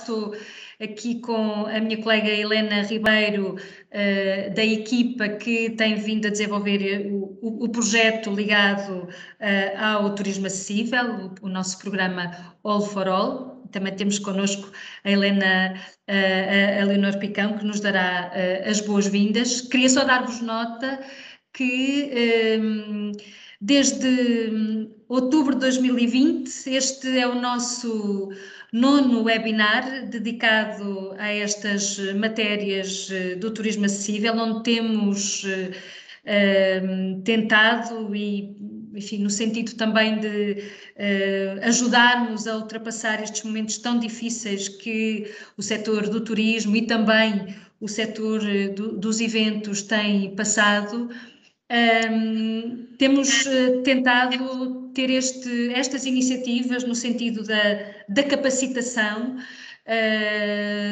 estou aqui com a minha colega Helena Ribeiro, da equipa que tem vindo a desenvolver o projeto ligado ao turismo acessível, o nosso programa All for All. Também temos connosco a Helena, a Leonor Picão, que nos dará as boas-vindas. Queria só dar-vos nota que desde outubro de 2020, este é o nosso 9º webinar dedicado a estas matérias do turismo acessível, onde temos tentado e, enfim, no sentido também de ajudar-nos a ultrapassar estes momentos tão difíceis que o setor do turismo e também o setor dos eventos tem passado. Temos tentado ter estas iniciativas no sentido da capacitação,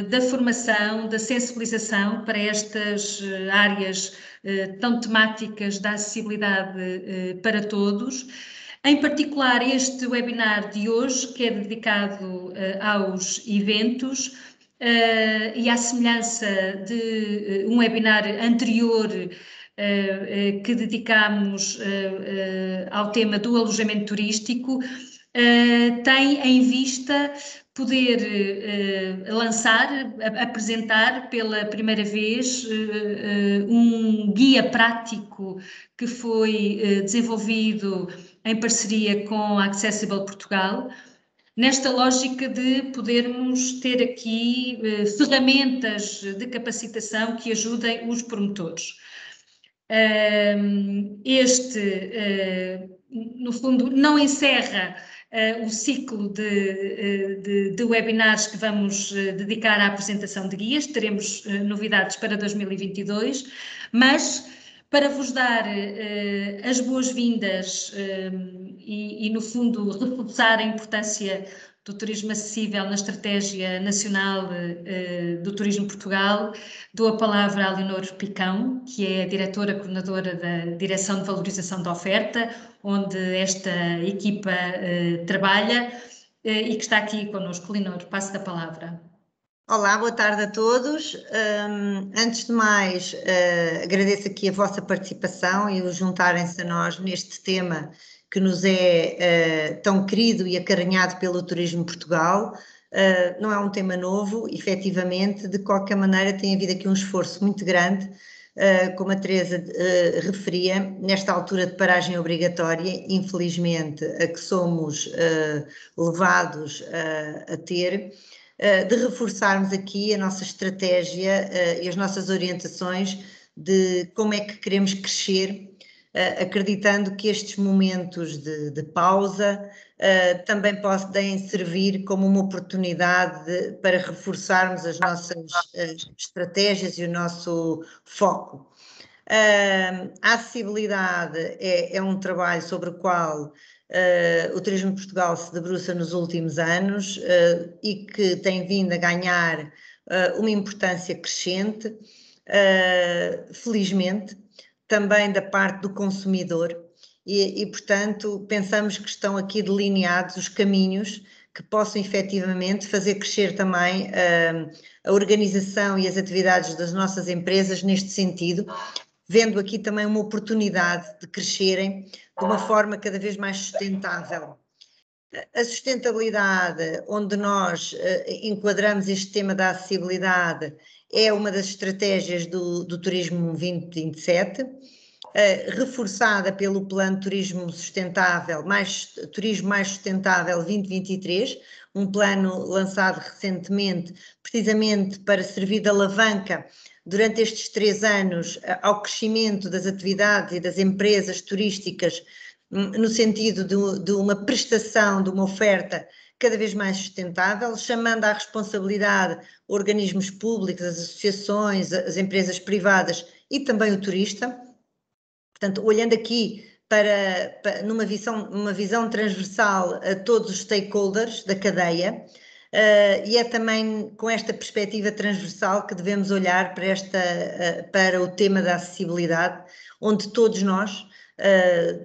da formação, da sensibilização para estas áreas tão temáticas da acessibilidade para todos. Em particular, este webinar de hoje, que é dedicado aos eventos, e à semelhança de um webinar anterior que dedicámos ao tema do alojamento turístico, tem em vista poder apresentar pela primeira vez um guia prático que foi desenvolvido em parceria com a Accessible Portugal, nesta lógica de podermos ter aqui ferramentas de capacitação que ajudem os promotores. No fundo, não encerra o ciclo de webinars que vamos dedicar à apresentação de guias. Teremos novidades para 2022, mas para vos dar as boas-vindas e, no fundo, reforçar a importância do turismo acessível na Estratégia Nacional do Turismo Portugal, dou a palavra à Leonor Picão, que é a diretora coordenadora da Direção de Valorização da Oferta, onde esta equipa trabalha e que está aqui connosco. Leonor, passo a palavra. Olá, boa tarde a todos. Antes de mais, agradeço aqui a vossa participação e o juntarem-se a nós neste tema que nos é tão querido e acarinhado pelo Turismo Portugal. Não é um tema novo, efetivamente, de qualquer maneira tem havido aqui um esforço muito grande, como a Teresa referia, nesta altura de paragem obrigatória, infelizmente, a que somos levados a ter, de reforçarmos aqui a nossa estratégia e as nossas orientações de como é que queremos crescer, acreditando que estes momentos de pausa também podem servir como uma oportunidade para reforçarmos as nossas estratégias e o nosso foco. A acessibilidade é um trabalho sobre o qual o Turismo de Portugal se debruça nos últimos anos e que tem vindo a ganhar uma importância crescente, felizmente, também da parte do consumidor e, portanto, pensamos que estão aqui delineados os caminhos que possam efetivamente fazer crescer também a organização e as atividades das nossas empresas neste sentido, vendo aqui também uma oportunidade de crescerem de uma forma cada vez mais sustentável. A sustentabilidade, onde nós enquadramos este tema da acessibilidade, é uma das estratégias do Turismo 2027, reforçada pelo Plano Turismo Sustentável, Turismo Mais Sustentável 2023, um plano lançado recentemente, precisamente para servir de alavanca durante estes 3 anos ao crescimento das atividades e das empresas turísticas, no sentido de uma prestação, de uma oferta cada vez mais sustentável, chamando à responsabilidade organismos públicos, as associações, as empresas privadas e também o turista. Portanto, olhando aqui numa visão transversal a todos os stakeholders da cadeia, e é também com esta perspectiva transversal que devemos olhar para o tema da acessibilidade, onde todos nós,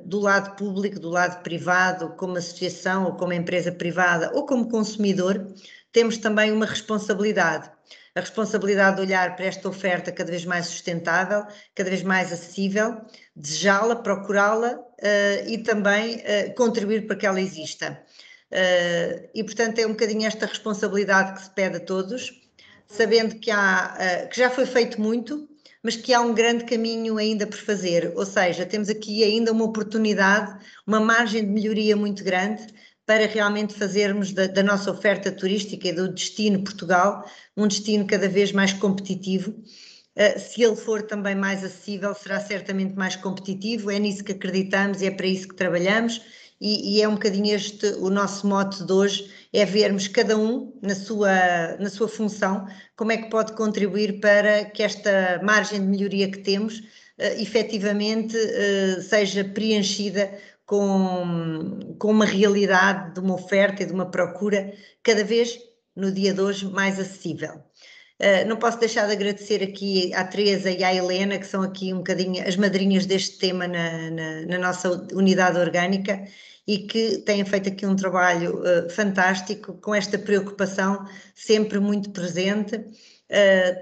do lado público, do lado privado, como associação ou como empresa privada ou como consumidor, temos também uma responsabilidade. A responsabilidade de olhar para esta oferta cada vez mais sustentável, cada vez mais acessível, desejá-la, procurá-la e também contribuir para que ela exista. E, portanto, é um bocadinho esta responsabilidade que se pede a todos, sabendo que já foi feito muito, mas que há um grande caminho ainda por fazer, ou seja, temos aqui ainda uma oportunidade, uma margem de melhoria muito grande para realmente fazermos da nossa oferta turística e do destino Portugal um destino cada vez mais competitivo. Se ele for também mais acessível, será certamente mais competitivo, é nisso que acreditamos e é para isso que trabalhamos, e é um bocadinho o nosso mote de hoje, é vermos cada um na sua função, como é que pode contribuir para que esta margem de melhoria que temos efetivamente seja preenchida com uma realidade de uma oferta e de uma procura cada vez, no dia de hoje, mais acessível. Não posso deixar de agradecer aqui à Teresa e à Helena, que são aqui um bocadinho as madrinhas deste tema na nossa unidade orgânica e que têm feito aqui um trabalho fantástico, com esta preocupação sempre muito presente,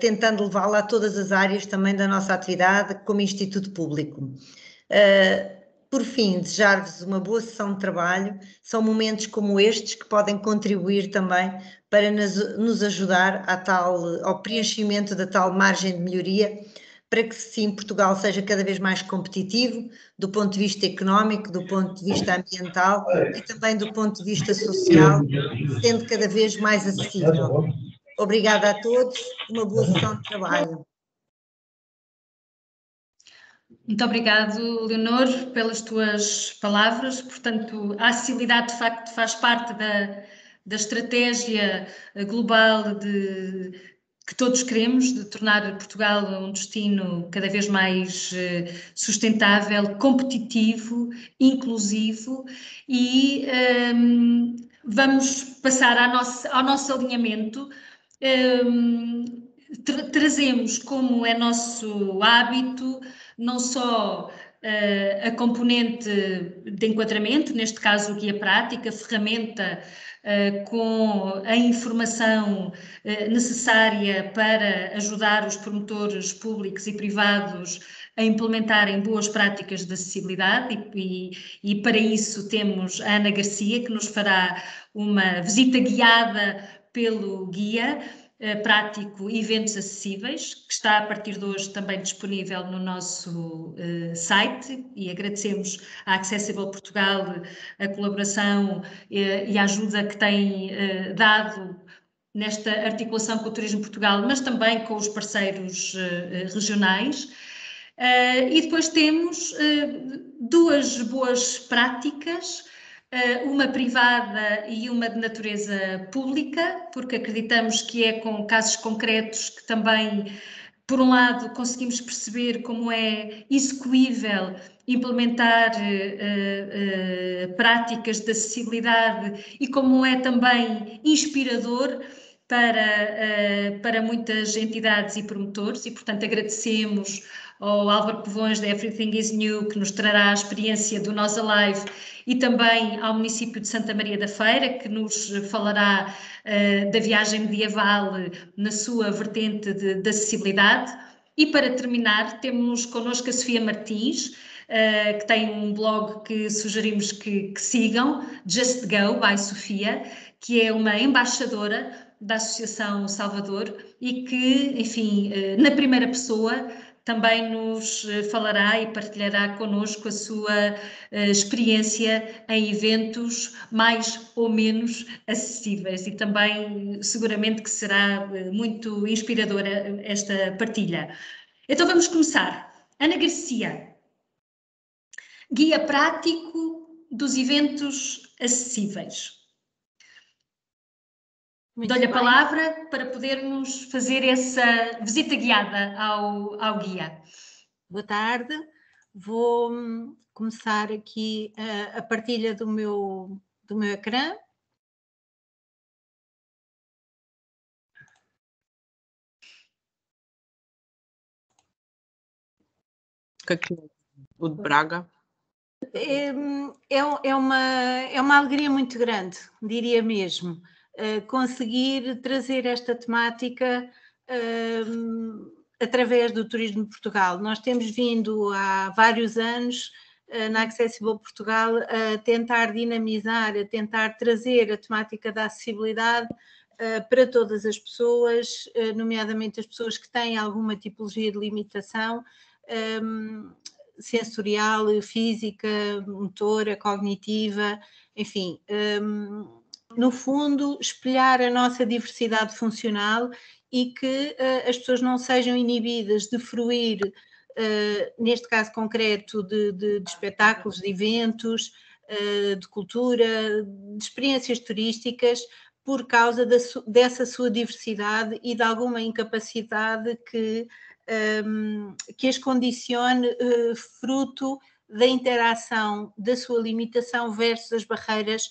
tentando levá-la a todas as áreas também da nossa atividade como Instituto Público. Por fim, desejar-vos uma boa sessão de trabalho. São momentos como estes que podem contribuir também para nos ajudar ao preenchimento da tal margem de melhoria, para que sim, Portugal seja cada vez mais competitivo do ponto de vista económico, do ponto de vista ambiental e também do ponto de vista social, sendo cada vez mais acessível. Obrigada a todos, uma boa sessão de trabalho. Muito obrigado, Leonor, pelas tuas palavras. Portanto, a acessibilidade de facto faz parte da estratégia global que todos queremos, de tornar Portugal um destino cada vez mais sustentável, competitivo, inclusivo e vamos passar ao nosso alinhamento. Trazemos, como é nosso hábito, não só a componente de enquadramento, neste caso o guia prática, a ferramenta com a informação necessária para ajudar os promotores públicos e privados a implementarem boas práticas de acessibilidade e para isso temos a Ana Garcia, que nos fará uma visita guiada pelo guia prático Eventos Acessíveis, que está a partir de hoje também disponível no nosso site, e agradecemos à Accessible Portugal a colaboração e a ajuda que tem dado nesta articulação com o Turismo Portugal, mas também com os parceiros regionais. E depois temos duas boas práticas, uma privada e uma de natureza pública, porque acreditamos que é com casos concretos que também, por um lado, conseguimos perceber como é execuível implementar práticas de acessibilidade e como é também inspirador para muitas entidades e promotores, e portanto agradecemos ao Álvaro Pavões da Everything is New, que nos trará a experiência do Nós Alive, e também ao município de Santa Maria da Feira, que nos falará da viagem medieval na sua vertente de acessibilidade. E para terminar, temos connosco a Sofia Martins, que tem um blog que sugerimos que sigam, Just Go, by Sofia, que é uma embaixadora da Associação Salvador e que, enfim, na primeira pessoa, também nos falará e partilhará connosco a sua experiência em eventos mais ou menos acessíveis, e também seguramente que será muito inspiradora esta partilha. Então vamos começar. Ana Garcia, guia prático dos eventos acessíveis. Dou-lhe a palavra para podermos fazer essa visita guiada ao guia. Boa tarde, vou começar aqui a partilha do meu ecrã. O de Braga? É uma alegria muito grande, diria mesmo. conseguir trazer esta temática através do Turismo de Portugal. Nós temos vindo há vários anos na Accessible Portugal a tentar dinamizar, a tentar trazer a temática da acessibilidade para todas as pessoas, nomeadamente as pessoas que têm alguma tipologia de limitação sensorial, física, motora, cognitiva, enfim, no fundo, espelhar a nossa diversidade funcional e que as pessoas não sejam inibidas de fruir, neste caso concreto, de espetáculos, de eventos, de cultura, de experiências turísticas, por causa dessa sua diversidade e de alguma incapacidade que as condicione fruto da interação da sua limitação versus as barreiras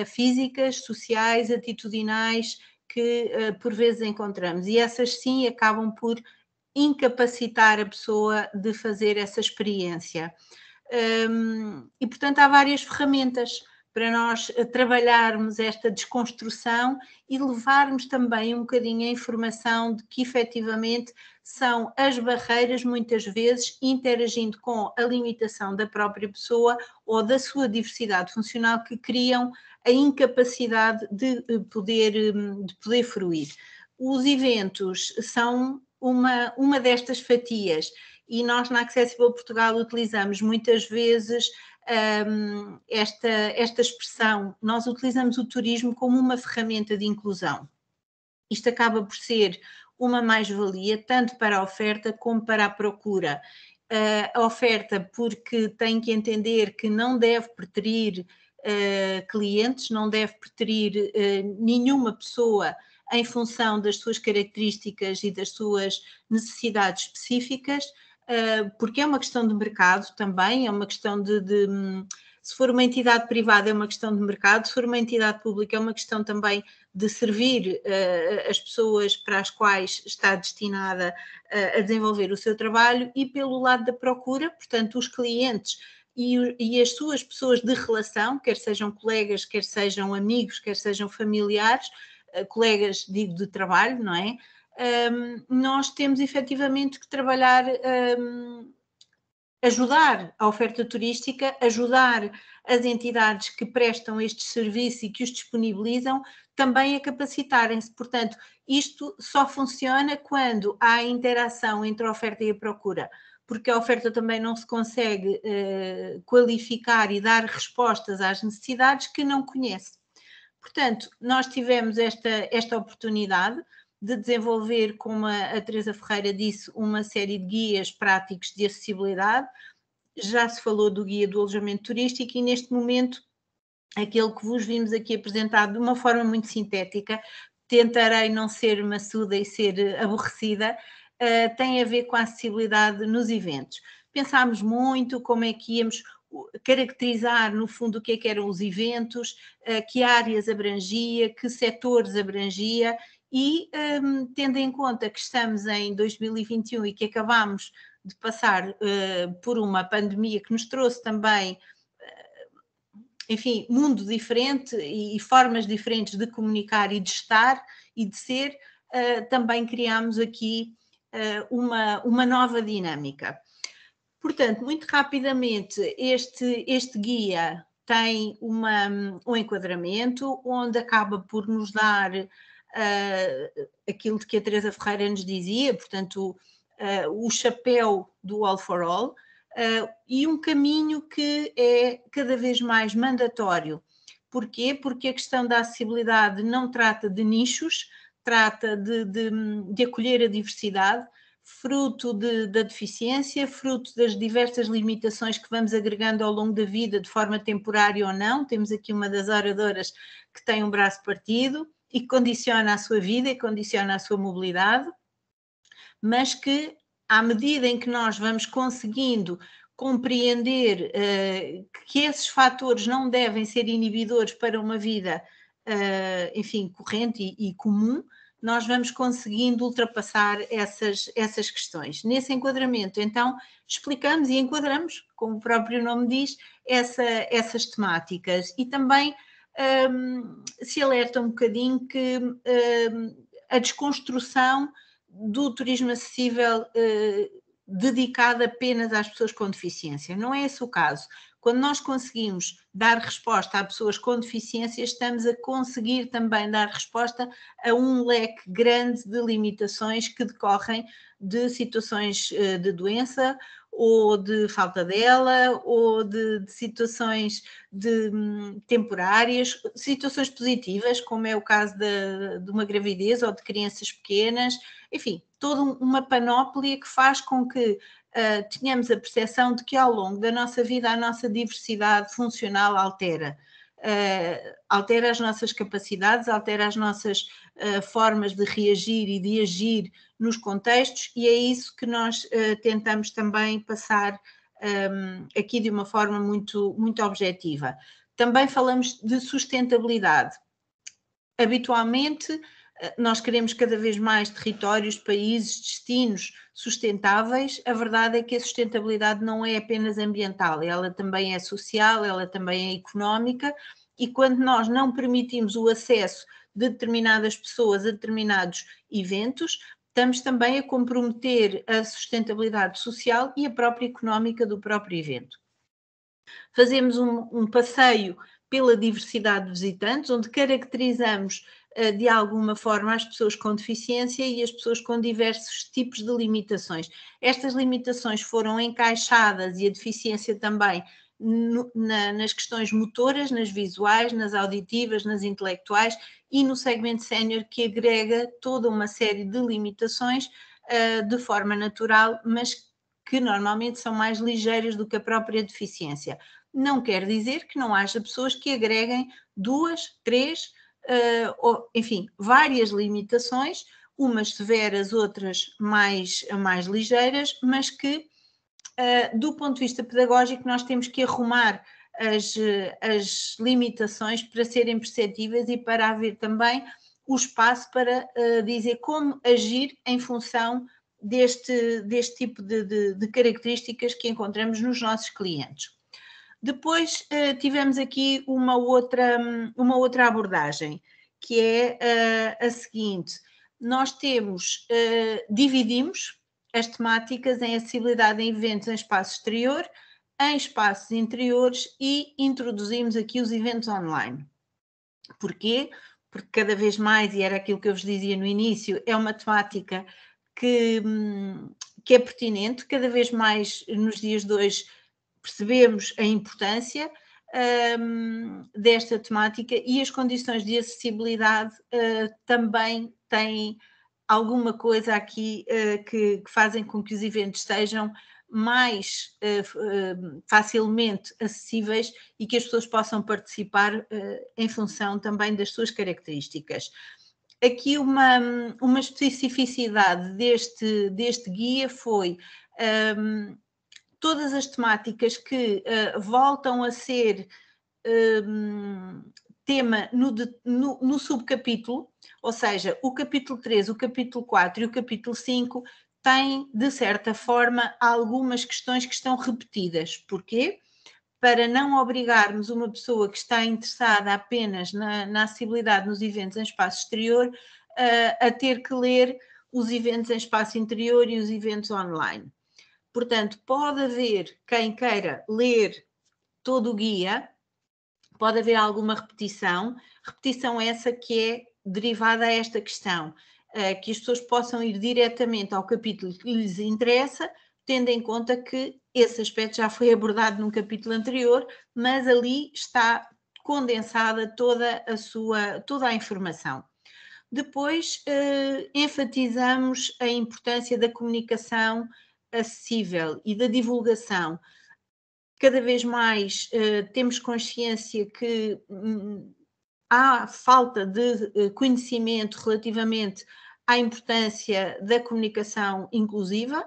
físicas, sociais, atitudinais que por vezes encontramos. E essas sim acabam por incapacitar a pessoa de fazer essa experiência. E portanto há várias ferramentas para nós trabalharmos esta desconstrução e levarmos também um bocadinho a informação de que efetivamente são as barreiras, muitas vezes, interagindo com a limitação da própria pessoa ou da sua diversidade funcional, que criam a incapacidade de poder fruir. Os eventos são uma destas fatias e nós na Accessible Portugal utilizamos muitas vezes esta expressão. Nós utilizamos o turismo como uma ferramenta de inclusão. Isto acaba por ser uma mais-valia tanto para a oferta como para a procura. A oferta porque tem que entender que não deve preterir clientes, não deve preterir nenhuma pessoa em função das suas características e das suas necessidades específicas, porque é uma questão de mercado também, é uma questão se for uma entidade privada é uma questão de mercado, se for uma entidade pública é uma questão também de servir as pessoas para as quais está destinada a desenvolver o seu trabalho, e pelo lado da procura, portanto, os clientes e as suas pessoas de relação, quer sejam colegas, quer sejam amigos, quer sejam familiares, colegas, digo, de trabalho, não é? Nós temos efetivamente que trabalhar, ajudar a oferta turística, ajudar as entidades que prestam este serviço e que os disponibilizam também a capacitarem-se. Portanto, isto só funciona quando há interação entre a oferta e a procura, porque a oferta também não se consegue qualificar e dar respostas às necessidades que não conhece. Portanto, nós tivemos esta oportunidade de desenvolver, como a Teresa Ferreira disse, uma série de guias práticos de acessibilidade. Já se falou do guia do alojamento turístico e neste momento aquele que vos vimos aqui apresentado de uma forma muito sintética, tentarei não ser maçuda e ser aborrecida, tem a ver com a acessibilidade nos eventos. Pensámos muito como é que íamos caracterizar, no fundo, o que é que eram os eventos, que áreas abrangia, que setores abrangia, e tendo em conta que estamos em 2021 e que acabamos de passar por uma pandemia que nos trouxe também, enfim, mundo diferente e formas diferentes de comunicar e de estar e de ser, também criámos aqui uma nova dinâmica. Portanto, muito rapidamente, este guia tem um enquadramento onde acaba por nos dar aquilo de que a Teresa Ferreira nos dizia, portanto, o chapéu do All for All, e um caminho que é cada vez mais mandatório. Porquê? Porque a questão da acessibilidade não trata de nichos, trata de acolher a diversidade, fruto da deficiência, fruto das diversas limitações que vamos agregando ao longo da vida, de forma temporária ou não. Temos aqui uma das oradoras que tem um braço partido e que condiciona a sua vida e condiciona a sua mobilidade, mas que, à medida em que nós vamos conseguindo compreender que esses fatores não devem ser inibidores para uma vida, enfim, corrente e comum, nós vamos conseguindo ultrapassar essas questões. Nesse enquadramento, então, explicamos e enquadramos, como o próprio nome diz, essas temáticas e também se alerta um bocadinho que a desconstrução do turismo acessível dedicado apenas às pessoas com deficiência. Não é esse o caso. Quando nós conseguimos dar resposta a pessoas com deficiência, estamos a conseguir também dar resposta a um leque grande de limitações que decorrem de situações de doença, ou de falta dela, ou de situações temporárias, situações positivas, como é o caso de uma gravidez ou de crianças pequenas, enfim, toda uma panóplia que faz com que tenhamos a percepção de que ao longo da nossa vida a nossa diversidade funcional altera. Altera as nossas capacidades, altera as nossas formas de reagir e de agir nos contextos, e é isso que nós tentamos também passar aqui de uma forma muito, muito objetiva. Também falamos de sustentabilidade. Habitualmente, nós queremos cada vez mais territórios, países, destinos sustentáveis. A verdade é que a sustentabilidade não é apenas ambiental, ela também é social, ela também é económica, e quando nós não permitimos o acesso de determinadas pessoas a determinados eventos, estamos também a comprometer a sustentabilidade social e a própria económica do próprio evento. Fazemos um passeio pela diversidade de visitantes, onde caracterizamos de alguma forma as pessoas com deficiência e as pessoas com diversos tipos de limitações. Estas limitações foram encaixadas, e a deficiência também, nas questões motoras, nas visuais, nas auditivas, nas intelectuais, e no segmento sénior, que agrega toda uma série de limitações de forma natural, mas que normalmente são mais ligeiras do que a própria deficiência. Não quer dizer que não haja pessoas que agreguem 2, 3, enfim, várias limitações, umas severas, outras mais ligeiras, mas que, do ponto de vista pedagógico, nós temos que arrumar as limitações para serem perceptíveis e para haver também o espaço para dizer como agir em função deste tipo de características que encontramos nos nossos clientes. Depois tivemos aqui uma outra abordagem, que é a seguinte: nós dividimos as temáticas em acessibilidade em eventos em espaço exterior, em espaços interiores, e introduzimos aqui os eventos online. Porquê? Porque cada vez mais, e era aquilo que eu vos dizia no início, é uma temática que é pertinente, cada vez mais nos dias de hoje percebemos a importância desta temática, e as condições de acessibilidade também têm alguma coisa aqui que fazem com que os eventos sejam mais facilmente acessíveis e que as pessoas possam participar em função também das suas características. Aqui uma especificidade deste guia foi todas as temáticas que voltam a ser tema no subcapítulo, ou seja, o capítulo 3, o capítulo 4 e o capítulo 5 têm, de certa forma, algumas questões que estão repetidas. Porquê? Para não obrigarmos uma pessoa que está interessada apenas na acessibilidade nos eventos em espaço exterior a ter que ler os eventos em espaço interior e os eventos online. Portanto, pode haver quem queira ler todo o guia, pode haver alguma repetição essa que é derivada a esta questão, que as pessoas possam ir diretamente ao capítulo que lhes interessa, tendo em conta que esse aspecto já foi abordado num capítulo anterior, mas ali está condensada toda a informação. Depois, enfatizamos a importância da comunicação acessível e da divulgação. Cada vez mais temos consciência que há falta de conhecimento relativamente à importância da comunicação inclusiva,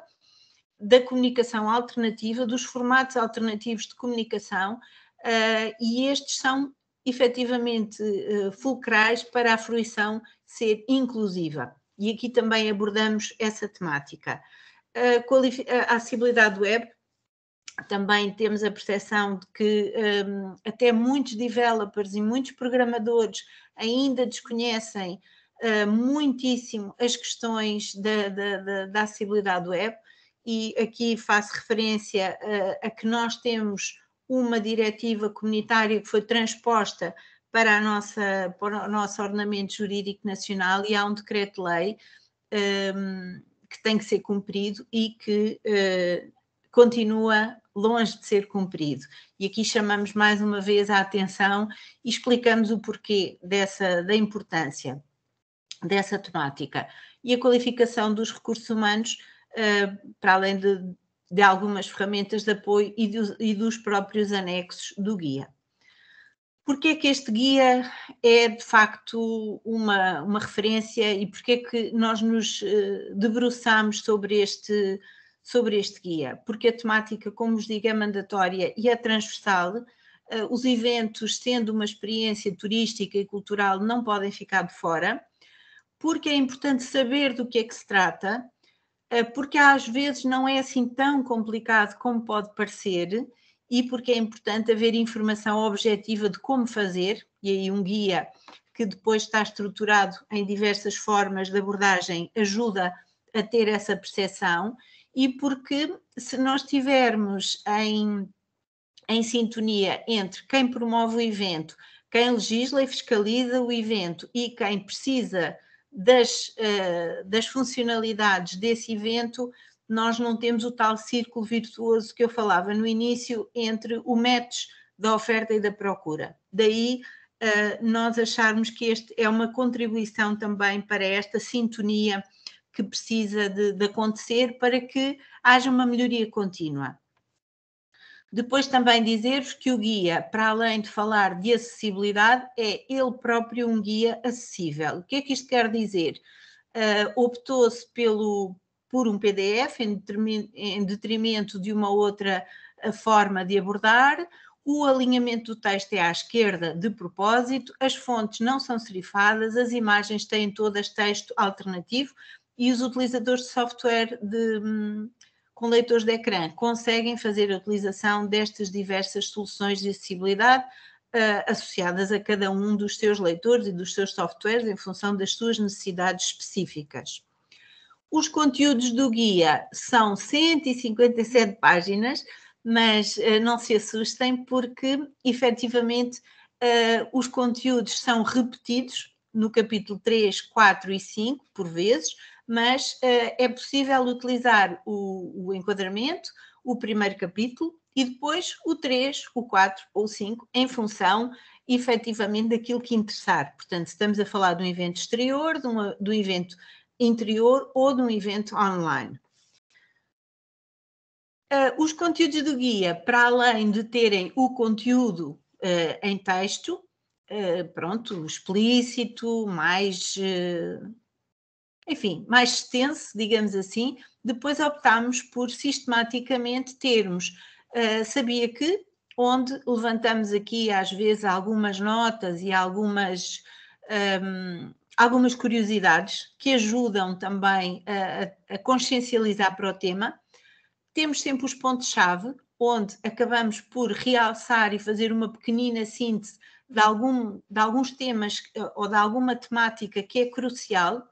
da comunicação alternativa, dos formatos alternativos de comunicação, e estes são efetivamente fulcrais para a fruição ser inclusiva. E aqui também abordamos essa temática. A acessibilidade web também temos a percepção de que até muitos developers e muitos programadores ainda desconhecem muitíssimo as questões da acessibilidade web, e aqui faço referência a que nós temos uma diretiva comunitária que foi transposta para o nosso ordenamento jurídico nacional, e há um decreto-lei que tem que ser cumprido e que continua longe de ser cumprido. E aqui chamamos mais uma vez a atenção e explicamos o porquê da importância dessa temática. E a qualificação dos recursos humanos, para além de algumas ferramentas de apoio e dos próprios anexos do guia. Porquê que este guia é, de facto, uma referência, e porquê que nós nos debruçamos sobre este guia? Porque a temática, como vos digo, é mandatória e é transversal. Os eventos, sendo uma experiência turística e cultural, não podem ficar de fora, porque é importante saber do que é que se trata, porque às vezes não é assim tão complicado como pode parecer, e porque é importante haver informação objetiva de como fazer, e aí um guia que depois está estruturado em diversas formas de abordagem ajuda a ter essa percepção, e porque se nós tivermos em sintonia entre quem promove o evento, quem legisla e fiscaliza o evento e quem precisa das funcionalidades desse evento, nós não temos o tal círculo virtuoso que eu falava no início entre o match da oferta e da procura. Daí nós acharmos que este é uma contribuição também para esta sintonia que precisa de acontecer para que haja uma melhoria contínua. Depois também dizer-vos que o guia, para além de falar de acessibilidade, é ele próprio um guia acessível. O que é que isto quer dizer? Optou-se por um PDF em detrimento de uma outra forma de abordar. O alinhamento do texto é à esquerda de propósito, as fontes não são serifadas, as imagens têm todas texto alternativo, e os utilizadores de software com leitores de ecrã conseguem fazer a utilização destas diversas soluções de acessibilidade associadas a cada um dos seus leitores e dos seus softwares em função das suas necessidades específicas. Os conteúdos do guia são 157 páginas, mas não se assustem, porque efetivamente os conteúdos são repetidos no capítulo 3, 4 e 5 por vezes, mas é possível utilizar o enquadramento, o primeiro capítulo, e depois o 3, o 4 ou o 5, em função, efetivamente, daquilo que interessar. Portanto, se estamos a falar de um evento exterior, de um evento interior ou de um evento online. Os conteúdos do guia, para além de terem o conteúdo em texto, pronto, explícito, mais extenso, digamos assim, depois optámos por sistematicamente termos, sabia que, onde levantamos aqui às vezes algumas notas e algumas curiosidades que ajudam também a consciencializar para o tema. Temos sempre os pontos-chave, onde acabamos por realçar e fazer uma pequenina síntese de alguns temas ou de alguma temática que é crucial.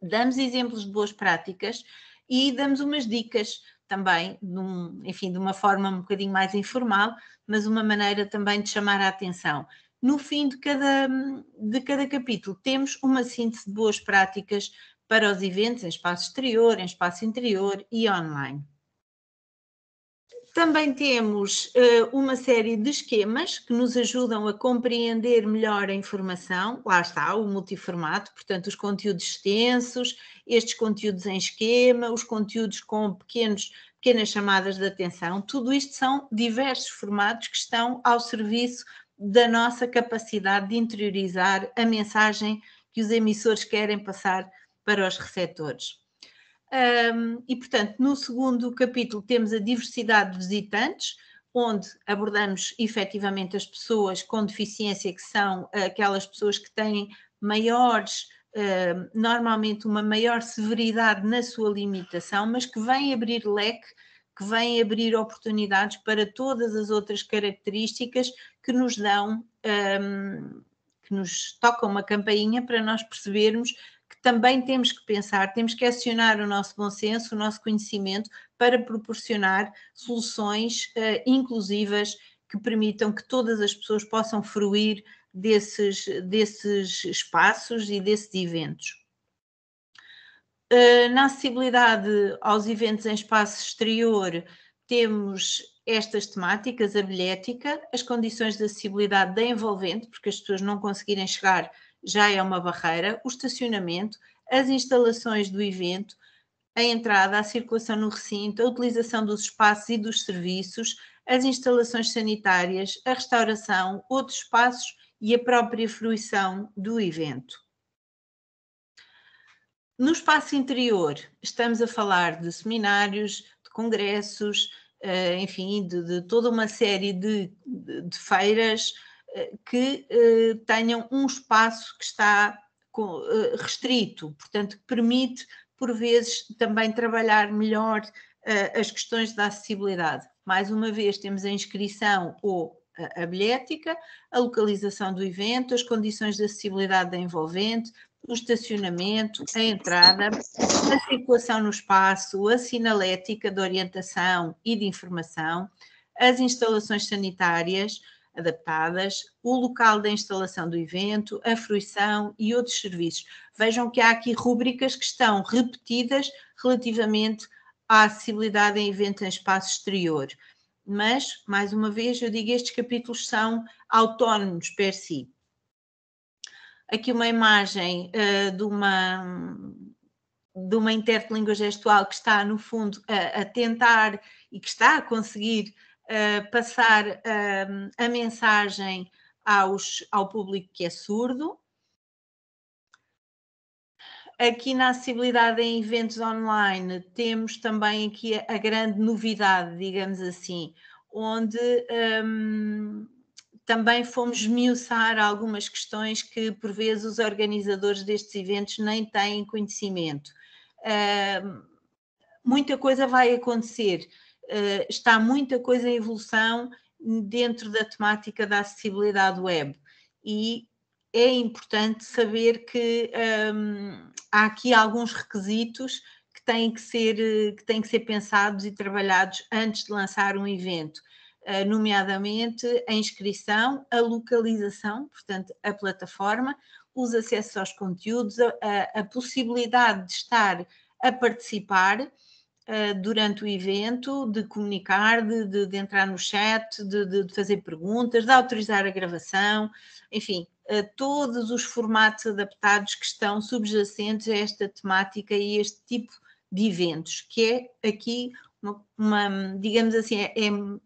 Damos exemplos de boas práticas e damos umas dicas também, de uma forma um bocadinho mais informal, mas uma maneira também de chamar a atenção. No fim de cada capítulo temos uma síntese de boas práticas para os eventos em espaço exterior, em espaço interior e online. Também temos uma série de esquemas que nos ajudam a compreender melhor a informação. Lá está, o multiformato, portanto, os conteúdos extensos, estes conteúdos em esquema, os conteúdos com pequenas chamadas de atenção. Tudo isto são diversos formatos que estão ao serviço da nossa capacidade de interiorizar a mensagem que os emissores querem passar para os receptores. E, portanto, no segundo capítulo temos a diversidade de visitantes, onde abordamos efetivamente as pessoas com deficiência, que são aquelas pessoas que têm normalmente uma maior severidade na sua limitação, mas que vêm abrir leque, que vem abrir oportunidades para todas as outras características que nos dão, que nos tocam uma campainha para nós percebermos que também temos que pensar, temos que acionar o nosso bom senso, o nosso conhecimento para proporcionar soluções inclusivas que permitam que todas as pessoas possam fruir desses espaços e desses eventos. Na acessibilidade aos eventos em espaço exterior, temos estas temáticas: a bilhética, as condições de acessibilidade da envolvente, porque as pessoas não conseguirem chegar já é uma barreira, o estacionamento, as instalações do evento, a entrada, a circulação no recinto, a utilização dos espaços e dos serviços, as instalações sanitárias, a restauração, outros espaços e a própria fruição do evento. No espaço interior, estamos a falar de seminários, de congressos, enfim, de toda uma série de feiras que tenham um espaço que está restrito, portanto, que permite, por vezes, também trabalhar melhor as questões da acessibilidade. Mais uma vez, temos a inscrição ou a bilhética, a localização do evento, as condições de acessibilidade da envolvente, o estacionamento, a entrada, a circulação no espaço, a sinalética de orientação e de informação, as instalações sanitárias adaptadas, o local da instalação do evento, a fruição e outros serviços. Vejam que há aqui rúbricas que estão repetidas relativamente à acessibilidade em eventos em espaço exterior. Mas, mais uma vez, eu digo, estes capítulos são autónomos per si. Aqui uma imagem de uma intérprete de língua gestual que está, no fundo, a tentar e que está a conseguir passar a mensagem ao público que é surdo. Aqui na acessibilidade em eventos online temos também aqui a grande novidade, digamos assim, onde também fomos esmiuçar algumas questões que, por vezes, os organizadores destes eventos nem têm conhecimento. Muita coisa vai acontecer, está muita coisa em evolução dentro da temática da acessibilidade web e é importante saber que há aqui alguns requisitos que têm que ser pensados e trabalhados antes de lançar um evento. Nomeadamente a inscrição, a localização, portanto, a plataforma, os acessos aos conteúdos, a possibilidade de estar a participar durante o evento, de comunicar, de entrar no chat, de fazer perguntas, de autorizar a gravação, enfim, todos os formatos adaptados que estão subjacentes a esta temática e este tipo de eventos, que é aqui digamos assim, é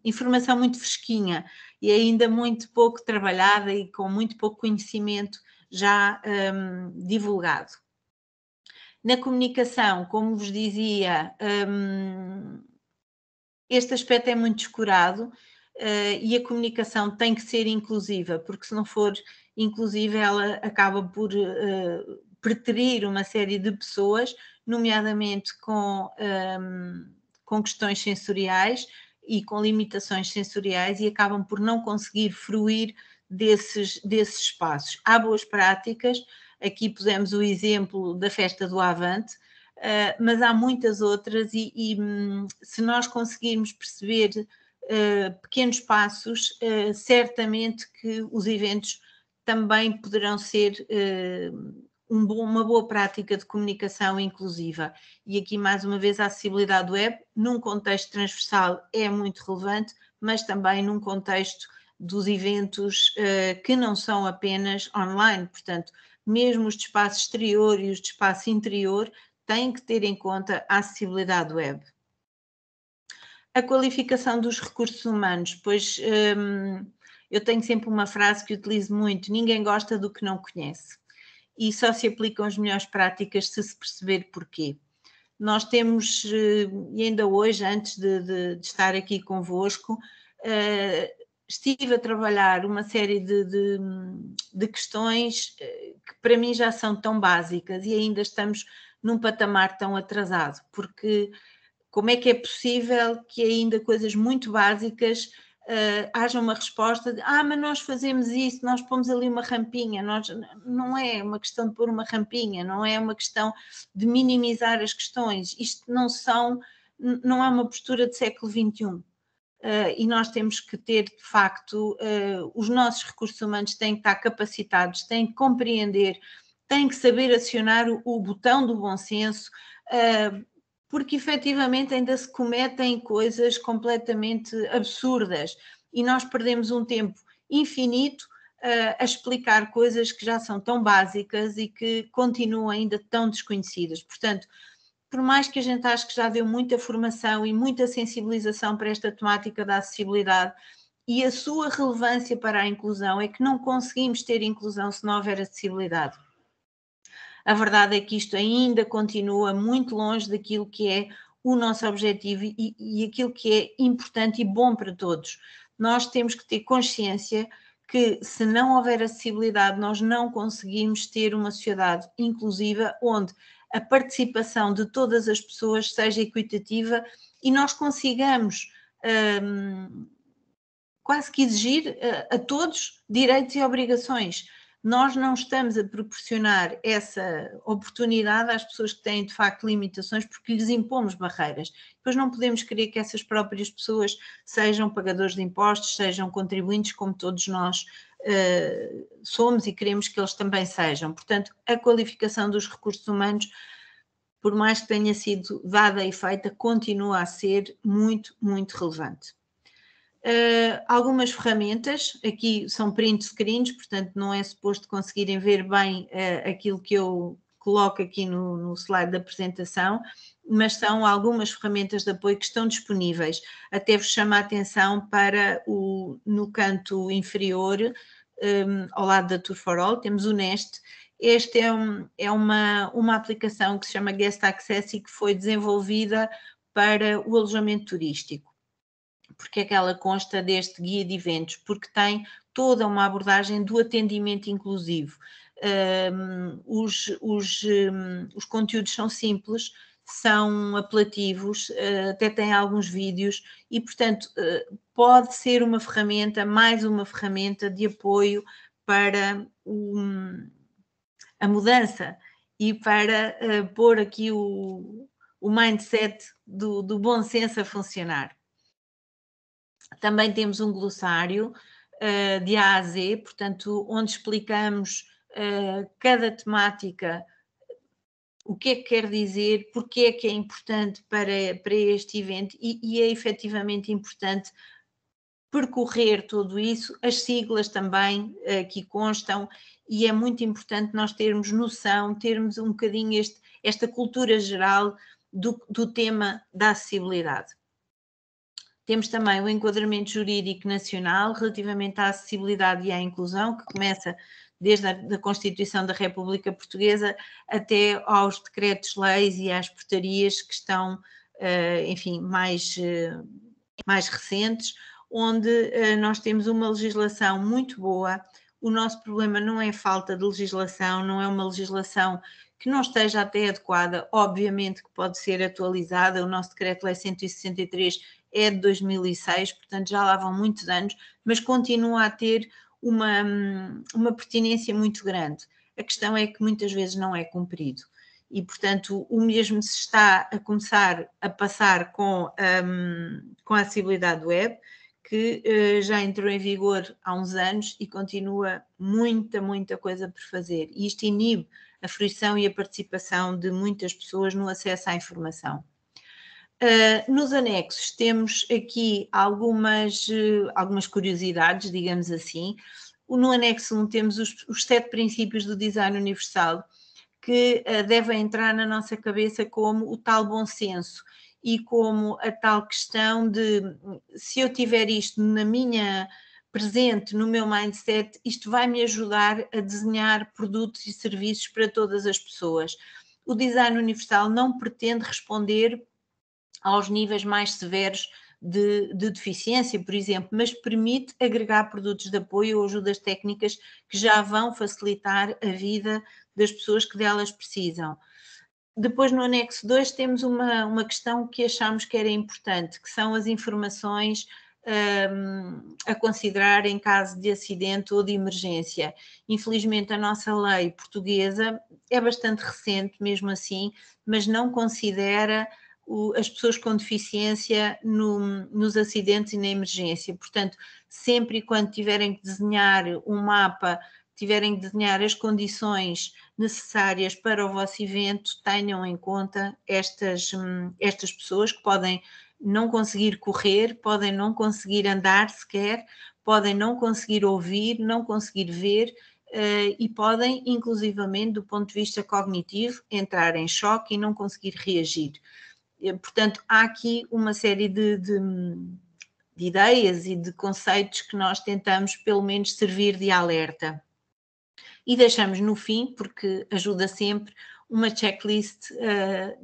informação muito fresquinha e ainda muito pouco trabalhada e com muito pouco conhecimento já divulgado. Na comunicação, como vos dizia, este aspecto é muito descurado e a comunicação tem que ser inclusiva, porque se não for inclusiva ela acaba por preterir uma série de pessoas, nomeadamente com questões sensoriais e com limitações sensoriais e acabam por não conseguir fruir desses espaços. Há boas práticas, aqui pusemos o exemplo da festa do Avante, mas há muitas outras e se nós conseguirmos perceber pequenos passos, certamente que os eventos também poderão ser uma boa prática de comunicação inclusiva. E aqui, mais uma vez, a acessibilidade web, num contexto transversal, é muito relevante, mas também num contexto dos eventos que não são apenas online. Portanto, mesmo os de espaço exterior e os de espaço interior têm que ter em conta a acessibilidade web. A qualificação dos recursos humanos, pois eu tenho sempre uma frase que utilizo muito: ninguém gosta do que não conhece. E só se aplicam as melhores práticas se perceber porquê. Nós temos, e ainda hoje, antes de estar aqui convosco, estive a trabalhar uma série de questões que para mim já são tão básicas e ainda estamos num patamar tão atrasado, porque como é que é possível que ainda coisas muito básicas haja uma resposta de mas nós fazemos isso, nós pomos ali uma rampinha, não é uma questão de pôr uma rampinha, não é uma questão de minimizar as questões, isto não é uma postura de século XXI. E nós temos que ter, de facto, os nossos recursos humanos têm que estar capacitados, têm que compreender, têm que saber acionar o botão do bom senso, porque efetivamente ainda se cometem coisas completamente absurdas e nós perdemos um tempo infinito a explicar coisas que já são tão básicas e que continuam ainda tão desconhecidas. Portanto, por mais que a gente ache que já deu muita formação e muita sensibilização para esta temática da acessibilidade e a sua relevância para a inclusão, é que não conseguimos ter inclusão se não houver acessibilidade. A verdade é que isto ainda continua muito longe daquilo que é o nosso objetivo e aquilo que é importante e bom para todos. Nós temos que ter consciência que, se não houver acessibilidade, nós não conseguimos ter uma sociedade inclusiva onde a participação de todas as pessoas seja equitativa e nós consigamos quase que exigir a todos direitos e obrigações. Nós não estamos a proporcionar essa oportunidade às pessoas que têm, de facto, limitações porque lhes impomos barreiras. Depois não podemos querer que essas próprias pessoas sejam pagadores de impostos, sejam contribuintes, como todos nós somos e queremos que eles também sejam. Portanto, a qualificação dos recursos humanos, por mais que tenha sido dada e feita, continua a ser muito, muito relevante. Algumas ferramentas, aqui são print screens, portanto não é suposto conseguirem ver bem aquilo que eu coloco aqui no slide da apresentação, mas são algumas ferramentas de apoio que estão disponíveis. Até vos chamo a atenção para no canto inferior, ao lado da Tour for All, temos o Nest. Este é uma aplicação que se chama Guest Access e que foi desenvolvida para o alojamento turístico. Porque é que ela consta deste guia de eventos? Porque tem toda uma abordagem do atendimento inclusivo. Os conteúdos são simples, são apelativos, até têm alguns vídeos e, portanto, pode ser uma ferramenta, mais uma ferramenta de apoio para a mudança e para pôr aqui o mindset do bom senso a funcionar. Também temos um glossário de A a Z, portanto, onde explicamos cada temática, o que é que quer dizer, porque é que é importante para este evento e é efetivamente importante percorrer tudo isso. As siglas também aqui constam e é muito importante nós termos noção, termos um bocadinho esta cultura geral do tema da acessibilidade. Temos também o enquadramento jurídico nacional relativamente à acessibilidade e à inclusão, que começa desde a Constituição da República Portuguesa até aos decretos-leis e às portarias que estão, enfim, mais recentes, onde nós temos uma legislação muito boa. O nosso problema não é falta de legislação, não é uma legislação que não esteja até adequada, obviamente que pode ser atualizada. O nosso decreto-lei 163 é de 2006, portanto já lá vão muitos anos, mas continua a ter uma pertinência muito grande. A questão é que muitas vezes não é cumprido e, portanto, o mesmo se está a começar a passar com a acessibilidade web, que já entrou em vigor há uns anos e continua muita coisa por fazer. E isto inibe a fruição e a participação de muitas pessoas no acesso à informação. Nos anexos temos aqui algumas curiosidades, digamos assim. No anexo 1 temos os 7 princípios do design universal que devem entrar na nossa cabeça como o tal bom senso e como a tal questão de, se eu tiver isto presente no meu mindset, isto vai me ajudar a desenhar produtos e serviços para todas as pessoas. O design universal não pretende responder aos níveis mais severos de deficiência, por exemplo, mas permite agregar produtos de apoio ou ajudas técnicas que já vão facilitar a vida das pessoas que delas precisam. Depois, no anexo 2, temos uma questão que achamos que era importante, que são as informações a considerar em caso de acidente ou de emergência. Infelizmente, a nossa lei portuguesa é bastante recente, mesmo assim, mas não considera as pessoas com deficiência nos acidentes e na emergência. Portanto, sempre e quando tiverem que desenhar um mapa, tiverem que desenhar as condições necessárias para o vosso evento, tenham em conta estas pessoas que podem não conseguir correr, podem não conseguir andar sequer, podem não conseguir ouvir, não conseguir ver e podem, inclusivamente, do ponto de vista cognitivo, entrar em choque e não conseguir reagir. Portanto, há aqui uma série de ideias e de conceitos que nós tentamos, pelo menos, servir de alerta. E deixamos no fim, porque ajuda sempre, uma checklist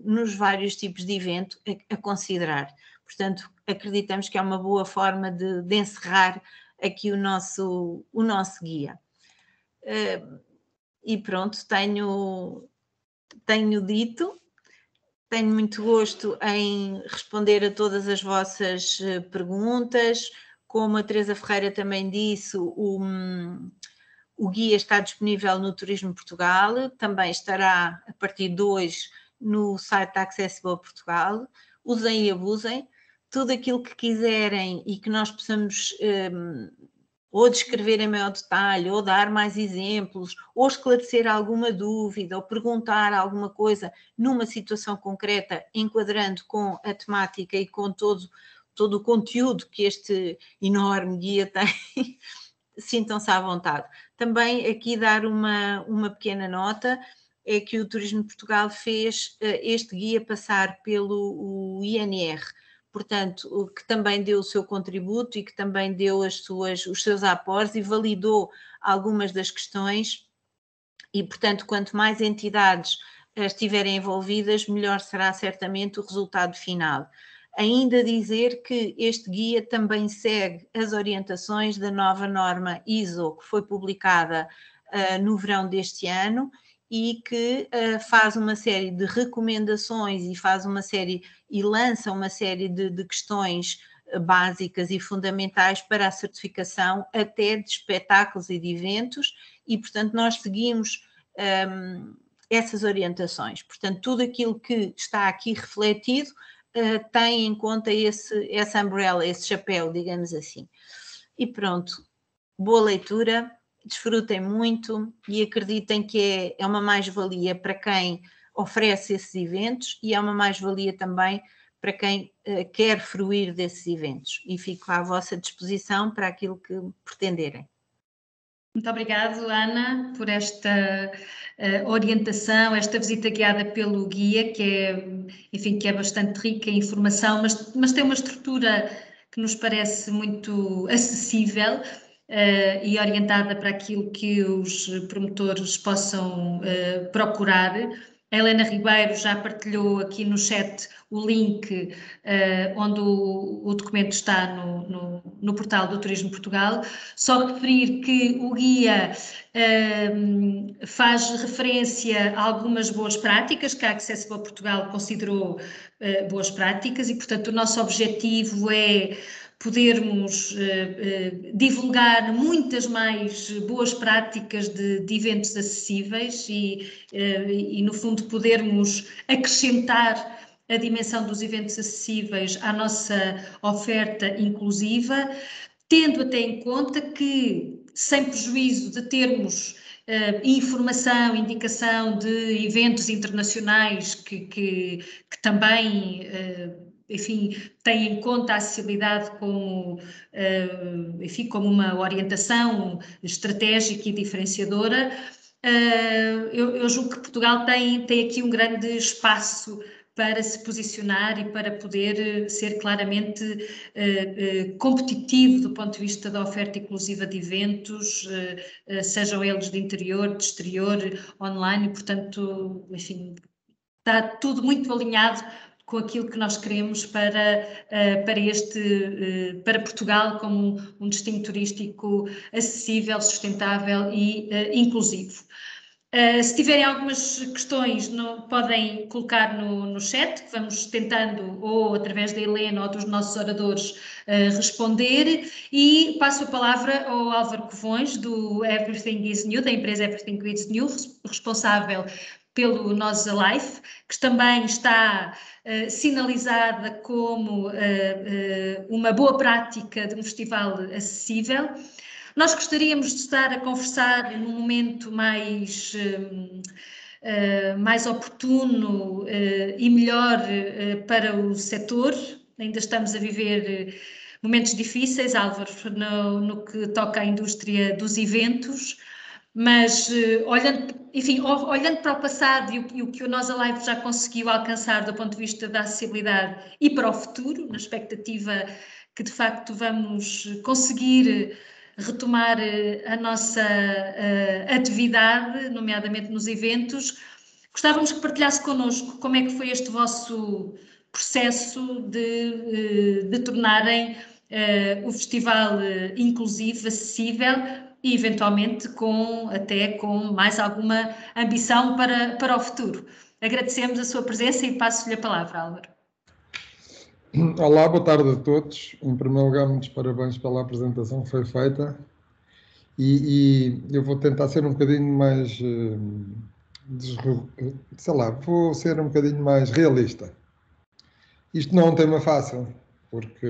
nos vários tipos de evento a considerar. Portanto, acreditamos que é uma boa forma de encerrar aqui o nosso guia. E pronto, tenho dito. Tenho muito gosto em responder a todas as vossas perguntas. Como a Teresa Ferreira também disse, o guia está disponível no Turismo Portugal, também estará a partir de hoje no site da Accessible Portugal. Usem e abusem. Tudo aquilo que quiserem e que nós possamos ou descrever em maior detalhe, ou dar mais exemplos, ou esclarecer alguma dúvida, ou perguntar alguma coisa numa situação concreta, enquadrando com a temática e com todo o conteúdo que este enorme guia tem, sintam-se à vontade. Também aqui dar uma pequena nota, é que o Turismo de Portugal fez este guia passar pelo INR, portanto, que também deu o seu contributo e que também deu os seus aportes e validou algumas das questões e, portanto, quanto mais entidades estiverem envolvidas, melhor será certamente o resultado final. Ainda dizer que este guia também segue as orientações da nova norma ISO, que foi publicada no verão deste ano e que faz uma série de recomendações e lança uma série de questões básicas e fundamentais para a certificação até de espetáculos e de eventos e, portanto, nós seguimos essas orientações. Portanto, tudo aquilo que está aqui refletido tem em conta essa umbrella, esse chapéu, digamos assim. E pronto, boa leitura, desfrutem muito e acreditem que é uma mais-valia para quem oferece esses eventos e é uma mais-valia também para quem quer fruir desses eventos. E fico à vossa disposição para aquilo que pretenderem. Muito obrigado, Ana, por esta orientação, esta visita guiada pelo guia, que é bastante rica em informação, mas tem uma estrutura que nos parece muito acessível e orientada para aquilo que os promotores possam procurar. A Helena Ribeiro já partilhou aqui no chat o link onde o documento está no portal do Turismo Portugal. Só referir que o guia faz referência a algumas boas práticas que a Accessible Portugal considerou boas práticas e, portanto, o nosso objetivo é podermos divulgar muitas mais boas práticas de eventos acessíveis e, no fundo, podermos acrescentar a dimensão dos eventos acessíveis à nossa oferta inclusiva, tendo até em conta que, sem prejuízo de termos informação, indicação de eventos internacionais que também enfim, tem em conta a acessibilidade como uma orientação estratégica e diferenciadora, eu julgo que Portugal tem aqui um grande espaço para se posicionar e para poder ser claramente competitivo do ponto de vista da oferta inclusiva de eventos, sejam eles de interior, de exterior, online, e portanto, enfim, está tudo muito alinhado com aquilo que nós queremos para Portugal como um destino turístico acessível, sustentável e inclusivo. Se tiverem algumas questões, podem colocar no chat, que vamos tentando, ou através da Helena ou dos nossos oradores, responder. E passo a palavra ao Álvaro Covões, do Everything is New, da empresa Everything is New, responsável pelo Nós Alive, que também está sinalizada como uma boa prática de um festival acessível. Nós gostaríamos de estar a conversar num momento mais oportuno e melhor para o setor. Ainda estamos a viver momentos difíceis, Álvaro, no que toca à indústria dos eventos, mas olhando para o passado e o que o Nós Alive já conseguiu alcançar do ponto de vista da acessibilidade e para o futuro, na expectativa que de facto vamos conseguir retomar a nossa atividade, nomeadamente nos eventos, gostávamos que partilhasse connosco como é que foi este vosso processo de tornarem o festival inclusivo, acessível e eventualmente até com mais alguma ambição para o futuro. Agradecemos a sua presença e passo-lhe a palavra, Álvaro. Olá, boa tarde a todos. Em primeiro lugar, muitos parabéns pela apresentação que foi feita. E eu vou tentar ser um bocadinho mais, vou ser um bocadinho mais realista. Isto não é um tema fácil, porque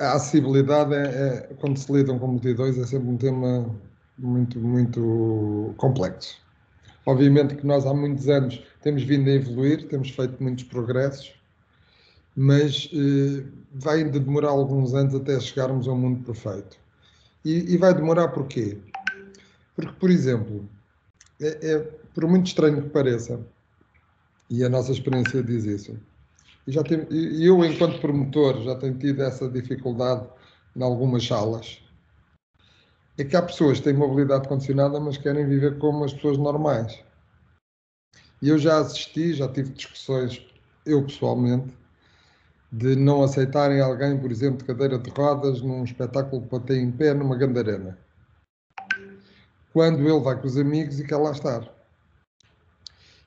a acessibilidade, quando se lidam com multidões, é sempre um tema muito, muito complexo. Obviamente que nós há muitos anos temos vindo a evoluir, temos feito muitos progressos, mas vai demorar alguns anos até chegarmos ao mundo perfeito. E vai demorar porquê? Porque, por exemplo, por muito estranho que pareça, e a nossa experiência diz isso, e eu, enquanto promotor, já tenho tido essa dificuldade em algumas salas, é que há pessoas que têm mobilidade condicionada, mas querem viver como as pessoas normais. E eu já tive discussões, eu pessoalmente, de não aceitarem alguém, por exemplo, de cadeira de rodas num espetáculo de plateia em pé numa grande arena, quando ele vai com os amigos e quer lá estar.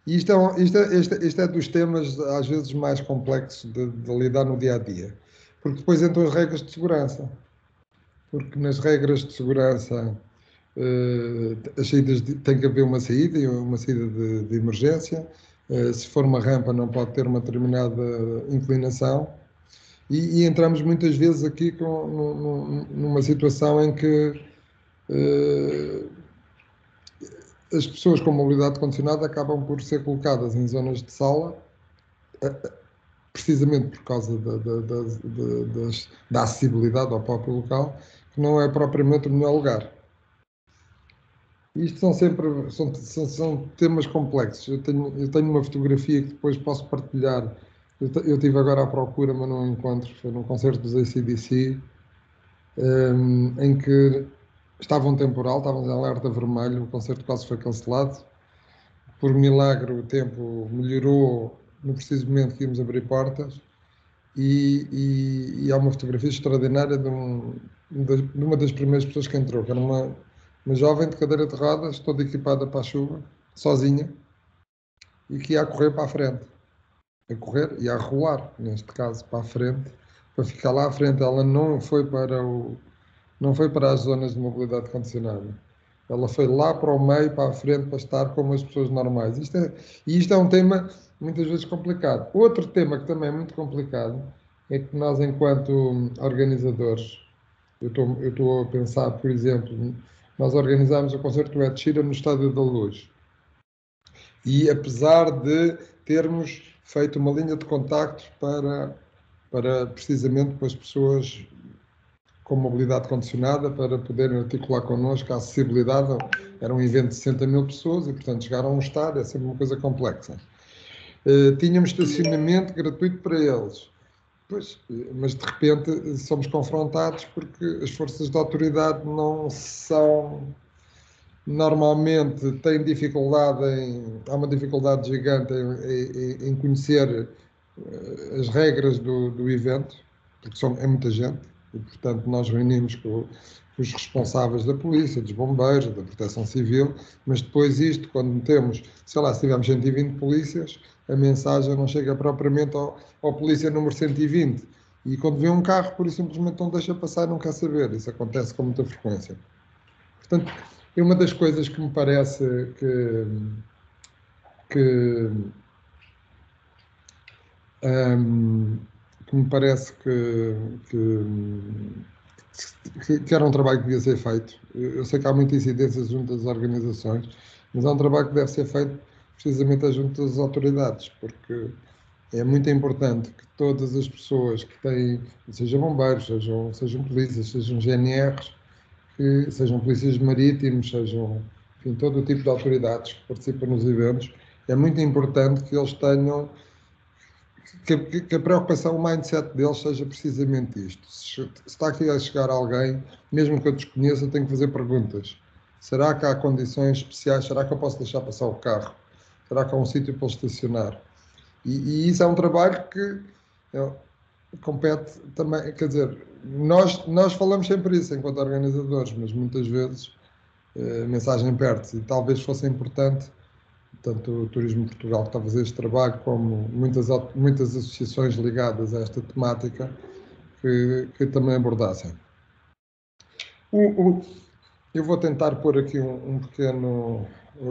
E isto é dos temas, às vezes, mais complexos de lidar no dia-a-dia. Porque depois entram as regras de segurança. Porque nas regras de segurança, as saídas tem que haver uma saída de emergência. Se for uma rampa, não pode ter uma determinada inclinação. E entramos muitas vezes aqui numa situação em que as pessoas com mobilidade condicionada acabam por ser colocadas em zonas de sala, precisamente por causa da acessibilidade ao próprio local, que não é propriamente o melhor lugar. Isto são temas complexos. Eu tenho uma fotografia que depois posso partilhar. Eu estive agora à procura, mas não encontro. Foi num concerto dos AC/DC, em que estava um temporal, estávamos em alerta vermelho, o concerto quase foi cancelado. Por milagre, o tempo melhorou no preciso momento que íamos abrir portas. E há uma fotografia extraordinária de uma das primeiras pessoas que entrou, que era uma jovem de cadeira de rodas, toda equipada para a chuva, sozinha, e que ia a correr para a frente. A correr e a rolar, neste caso, para a frente, para ficar lá à frente. Ela não foi para as zonas de mobilidade condicionada. Ela foi lá para o meio, para a frente, para estar como as pessoas normais. Isto é um tema muitas vezes complicado. Outro tema que também é muito complicado é que nós, enquanto organizadores, eu estou a pensar, por exemplo, nós organizámos o concerto do Ed Sheeran no Estádio da Luz. E apesar de termos feito uma linha de contactos para precisamente para as pessoas com mobilidade condicionada, para poderem articular connosco a acessibilidade, era um evento de 60 mil pessoas e, portanto, chegar a um estádio é sempre uma coisa complexa. Tínhamos estacionamento gratuito para eles, mas de repente somos confrontados porque as forças de autoridade normalmente têm dificuldade há uma dificuldade gigante em conhecer as regras do evento, porque é muita gente, e portanto nós reunimos com os responsáveis da polícia, dos bombeiros, da proteção civil, mas depois isto, quando temos, sei lá, se tivermos 120 polícias, a mensagem não chega propriamente ao polícia número 120. E quando vê um carro, por isso simplesmente não deixa passar e não quer saber. Isso acontece com muita frequência. Portanto, é uma das coisas que me parece que me parece que era um trabalho que devia ser feito. Eu sei que há muita incidência junto das organizações, mas é um trabalho que deve ser feito precisamente junto das autoridades, porque é muito importante que todas as pessoas que têm, sejam bombeiros, sejam polícias, sejam GNRs, que sejam polícias marítimos, sejam, enfim, todo o tipo de autoridades que participam nos eventos, é muito importante que eles tenham que a preocupação, o mindset deles seja precisamente isto. Se está aqui a chegar alguém, mesmo que eu desconheça, tenho que fazer perguntas. Será que há condições especiais? Será que eu posso deixar passar o carro? Será que há um sítio para estacionar? E isso é um trabalho que compete também, quer dizer, nós falamos sempre isso enquanto organizadores, mas muitas vezes a mensagem perde-se, e talvez fosse importante tanto o Turismo Portugal que está a fazer este trabalho, como muitas associações ligadas a esta temática que também abordassem. Eu vou tentar pôr aqui um pequeno...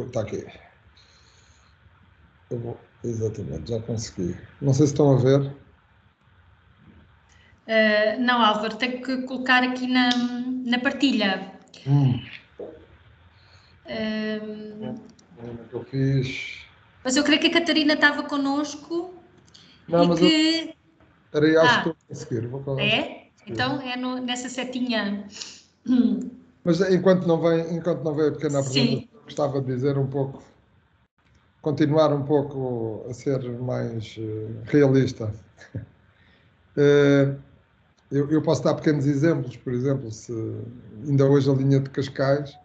Está aqui. Exatamente, já consegui. Não sei se estão a ver. Não, Álvaro, tenho que colocar aqui na partilha. Como é que eu fiz? Mas eu creio que a Catarina estava connosco. Não, e mas que... Peraí, acho que estou a conseguir. É? Então é nessa setinha. Mas enquanto não vem a pequena apresentação, gostava de dizer um pouco, continuar um pouco a ser mais realista. Eu posso dar pequenos exemplos, por exemplo, se ainda hoje a linha de Cascais,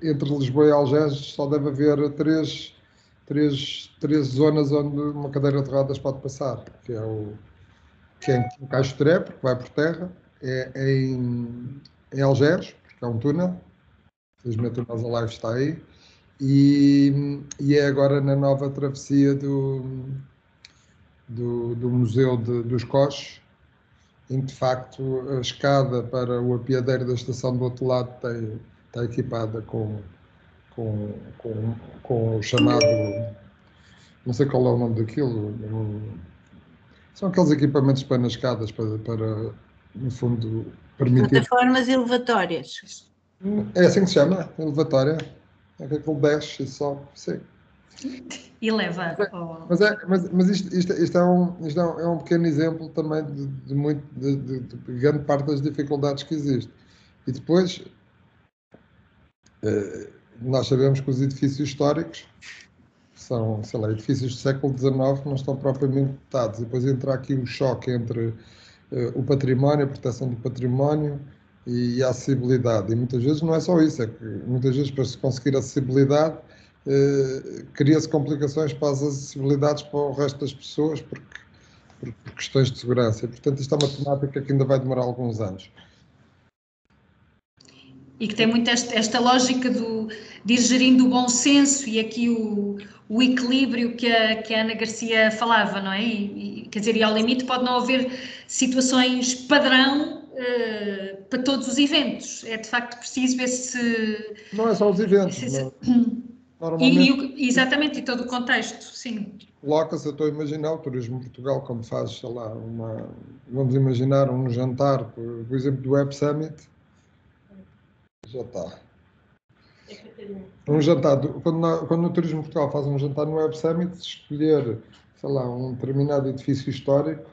entre Lisboa e Algés, só deve haver três zonas onde uma cadeira de rodas pode passar, que é em Caixo Tré, porque vai por terra, é em Algés, porque é um túnel, felizmente o Nós Alive está aí, e é agora na nova travessia do Museu dos Coches, em que de facto a escada para o apiadeiro da estação do outro lado está equipada com o chamado, não sei qual é o nome daquilo, são aqueles equipamentos para nas escadas para no fundo permitir... Plataformas elevatórias. É assim que se chama, elevatória. É que aquilo desce e sobe, sim. E leva. Mas isto é um pequeno exemplo também de grande parte das dificuldades que existem. E depois, nós sabemos que os edifícios históricos são, sei lá, edifícios do século XIX que não estão propriamente dotados. E depois entra aqui o choque entre o património, a proteção do património e a acessibilidade. E muitas vezes não é só isso, é que muitas vezes para se conseguir acessibilidade cria-se complicações para as acessibilidades para o resto das pessoas por questões de segurança. E, portanto, isto é uma temática que ainda vai demorar alguns anos. E que tem muito esta lógica de ir gerindo o bom senso e aqui o equilíbrio que a Ana Garcia falava, não é? Quer dizer, e ao limite pode não haver situações padrão para todos os eventos. É de facto preciso esse... Não é só os eventos, normalmente... Exatamente, e todo o contexto, sim. Coloca-se, eu estou a imaginar o Turismo Portugal, como faz, sei lá, vamos imaginar um jantar, por exemplo, do Web Summit. Já está. Um jantar, quando o Turismo Portugal faz um jantar no Web Summit, se escolher, sei lá, um determinado edifício histórico,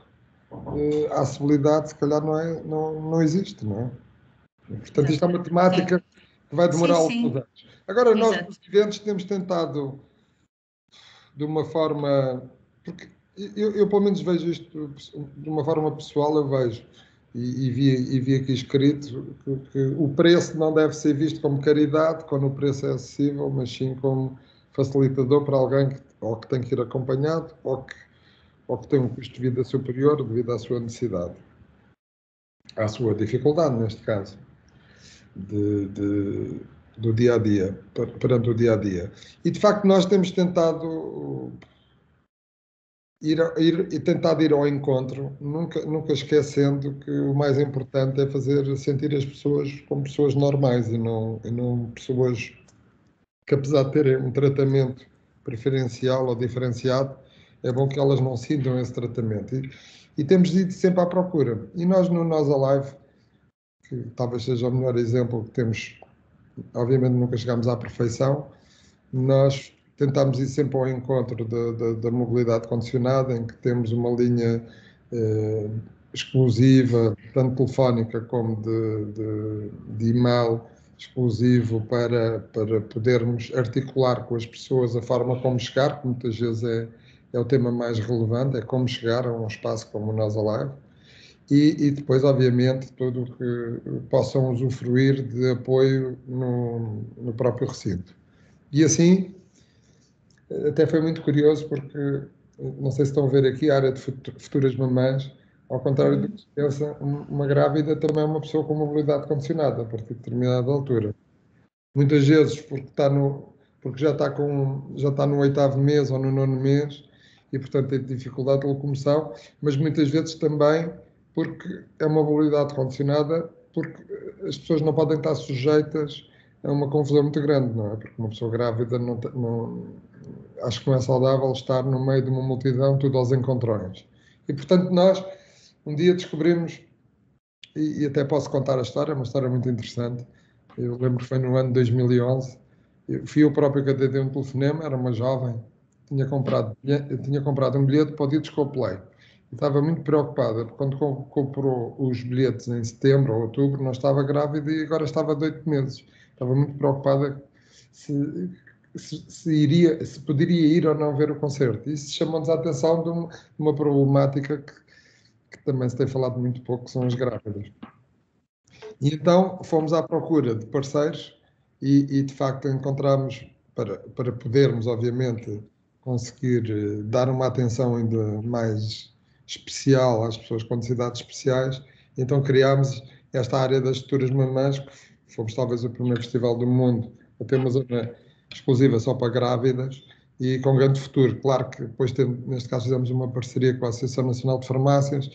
a acessibilidade se calhar não existe, não é? Portanto, isto é uma temática que vai demorar alguns anos. Agora, nós nos eventos temos tentado, de uma forma... Porque eu pelo menos vejo isto de uma forma pessoal, eu vejo, e vi aqui escrito que o preço não deve ser visto como caridade, quando o preço é acessível, mas sim como facilitador para alguém que tem que ir acompanhado ou que tem um custo de vida superior devido à sua necessidade. à sua dificuldade, neste caso, do dia a dia, perante o dia a dia. E de facto, nós temos tentado ir ao encontro, nunca esquecendo que o mais importante é fazer sentir as pessoas como pessoas normais e não pessoas que, apesar de terem um tratamento preferencial ou diferenciado, é bom que elas não sintam esse tratamento. E temos ido sempre à procura. E nós, no Nós Alive, que talvez seja o melhor exemplo que temos, obviamente nunca chegámos à perfeição, nós tentámos ir sempre ao encontro da mobilidade condicionada, em que temos uma linha exclusiva, tanto telefónica como de e-mail, exclusivo para podermos articular com as pessoas a forma como chegar, que muitas vezes é o tema mais relevante, é como chegar a um espaço como o Nós Alive. E depois, obviamente, tudo o que possam usufruir de apoio no próprio recinto. E assim, até foi muito curioso, porque, não sei se estão a ver aqui, a área de futuras mamães, ao contrário do que se pensa, uma grávida também é uma pessoa com mobilidade condicionada, a partir de determinada altura. Muitas vezes porque já está no 8º mês ou no 9º mês, e portanto tem dificuldade de locomoção, mas muitas vezes também porque é uma mobilidade condicionada, porque as pessoas não podem estar sujeitas a uma confusão muito grande, não é? Porque uma pessoa grávida acho que não é saudável estar no meio de uma multidão, tudo aos encontrões. E portanto nós um dia descobrimos, e até posso contar a história, é uma história muito interessante. Eu lembro que foi no ano de 2011, fui eu próprio que atendei um telefonema, era uma jovem, tinha comprado um bilhete para o dia de Coldplay. E estava muito preocupada, porque quando comprou os bilhetes em setembro ou outubro, não estava grávida e agora estava de 8 meses. Estava muito preocupada se poderia ir ou não ver o concerto. Isso chamou-nos a atenção de uma problemática que também se tem falado muito pouco, que são as grávidas. E então fomos à procura de parceiros e de facto encontramos, para podermos, obviamente, conseguir dar uma atenção ainda mais especial às pessoas com necessidades especiais, então criámos esta área das futuras mamãs, que fomos talvez o primeiro festival do mundo a ter uma zona exclusiva só para grávidas e com grande futuro. Claro que depois, neste caso, fizemos uma parceria com a Associação Nacional de Farmácias.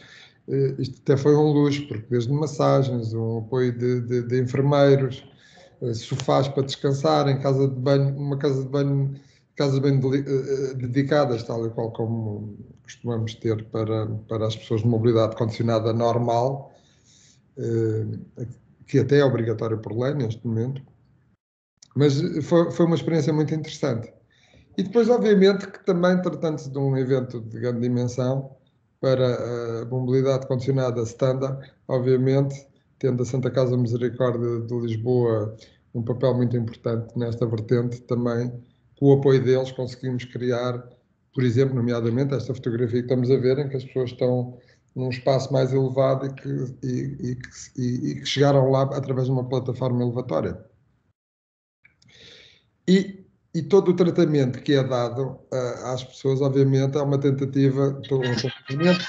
Isto até foi um luxo, porque desde massagens, um apoio de enfermeiros, sofás para descansar, em casa de banho, uma casa de banho dedicadas, tal e qual como costumamos ter para as pessoas de mobilidade condicionada normal, que até é obrigatório por lei neste momento. Mas foi uma experiência muito interessante. E depois, obviamente, que também, tratando-se de um evento de grande dimensão, para a mobilidade condicionada standard, obviamente, tendo a Santa Casa Misericórdia de Lisboa um papel muito importante nesta vertente, também, com o apoio deles, conseguimos criar, por exemplo, nomeadamente, esta fotografia que estamos a ver, em que as pessoas estão num espaço mais elevado e que chegaram lá através de uma plataforma elevatória. E todo o tratamento que é dado às pessoas, obviamente, é uma tentativa de um acompanhamento.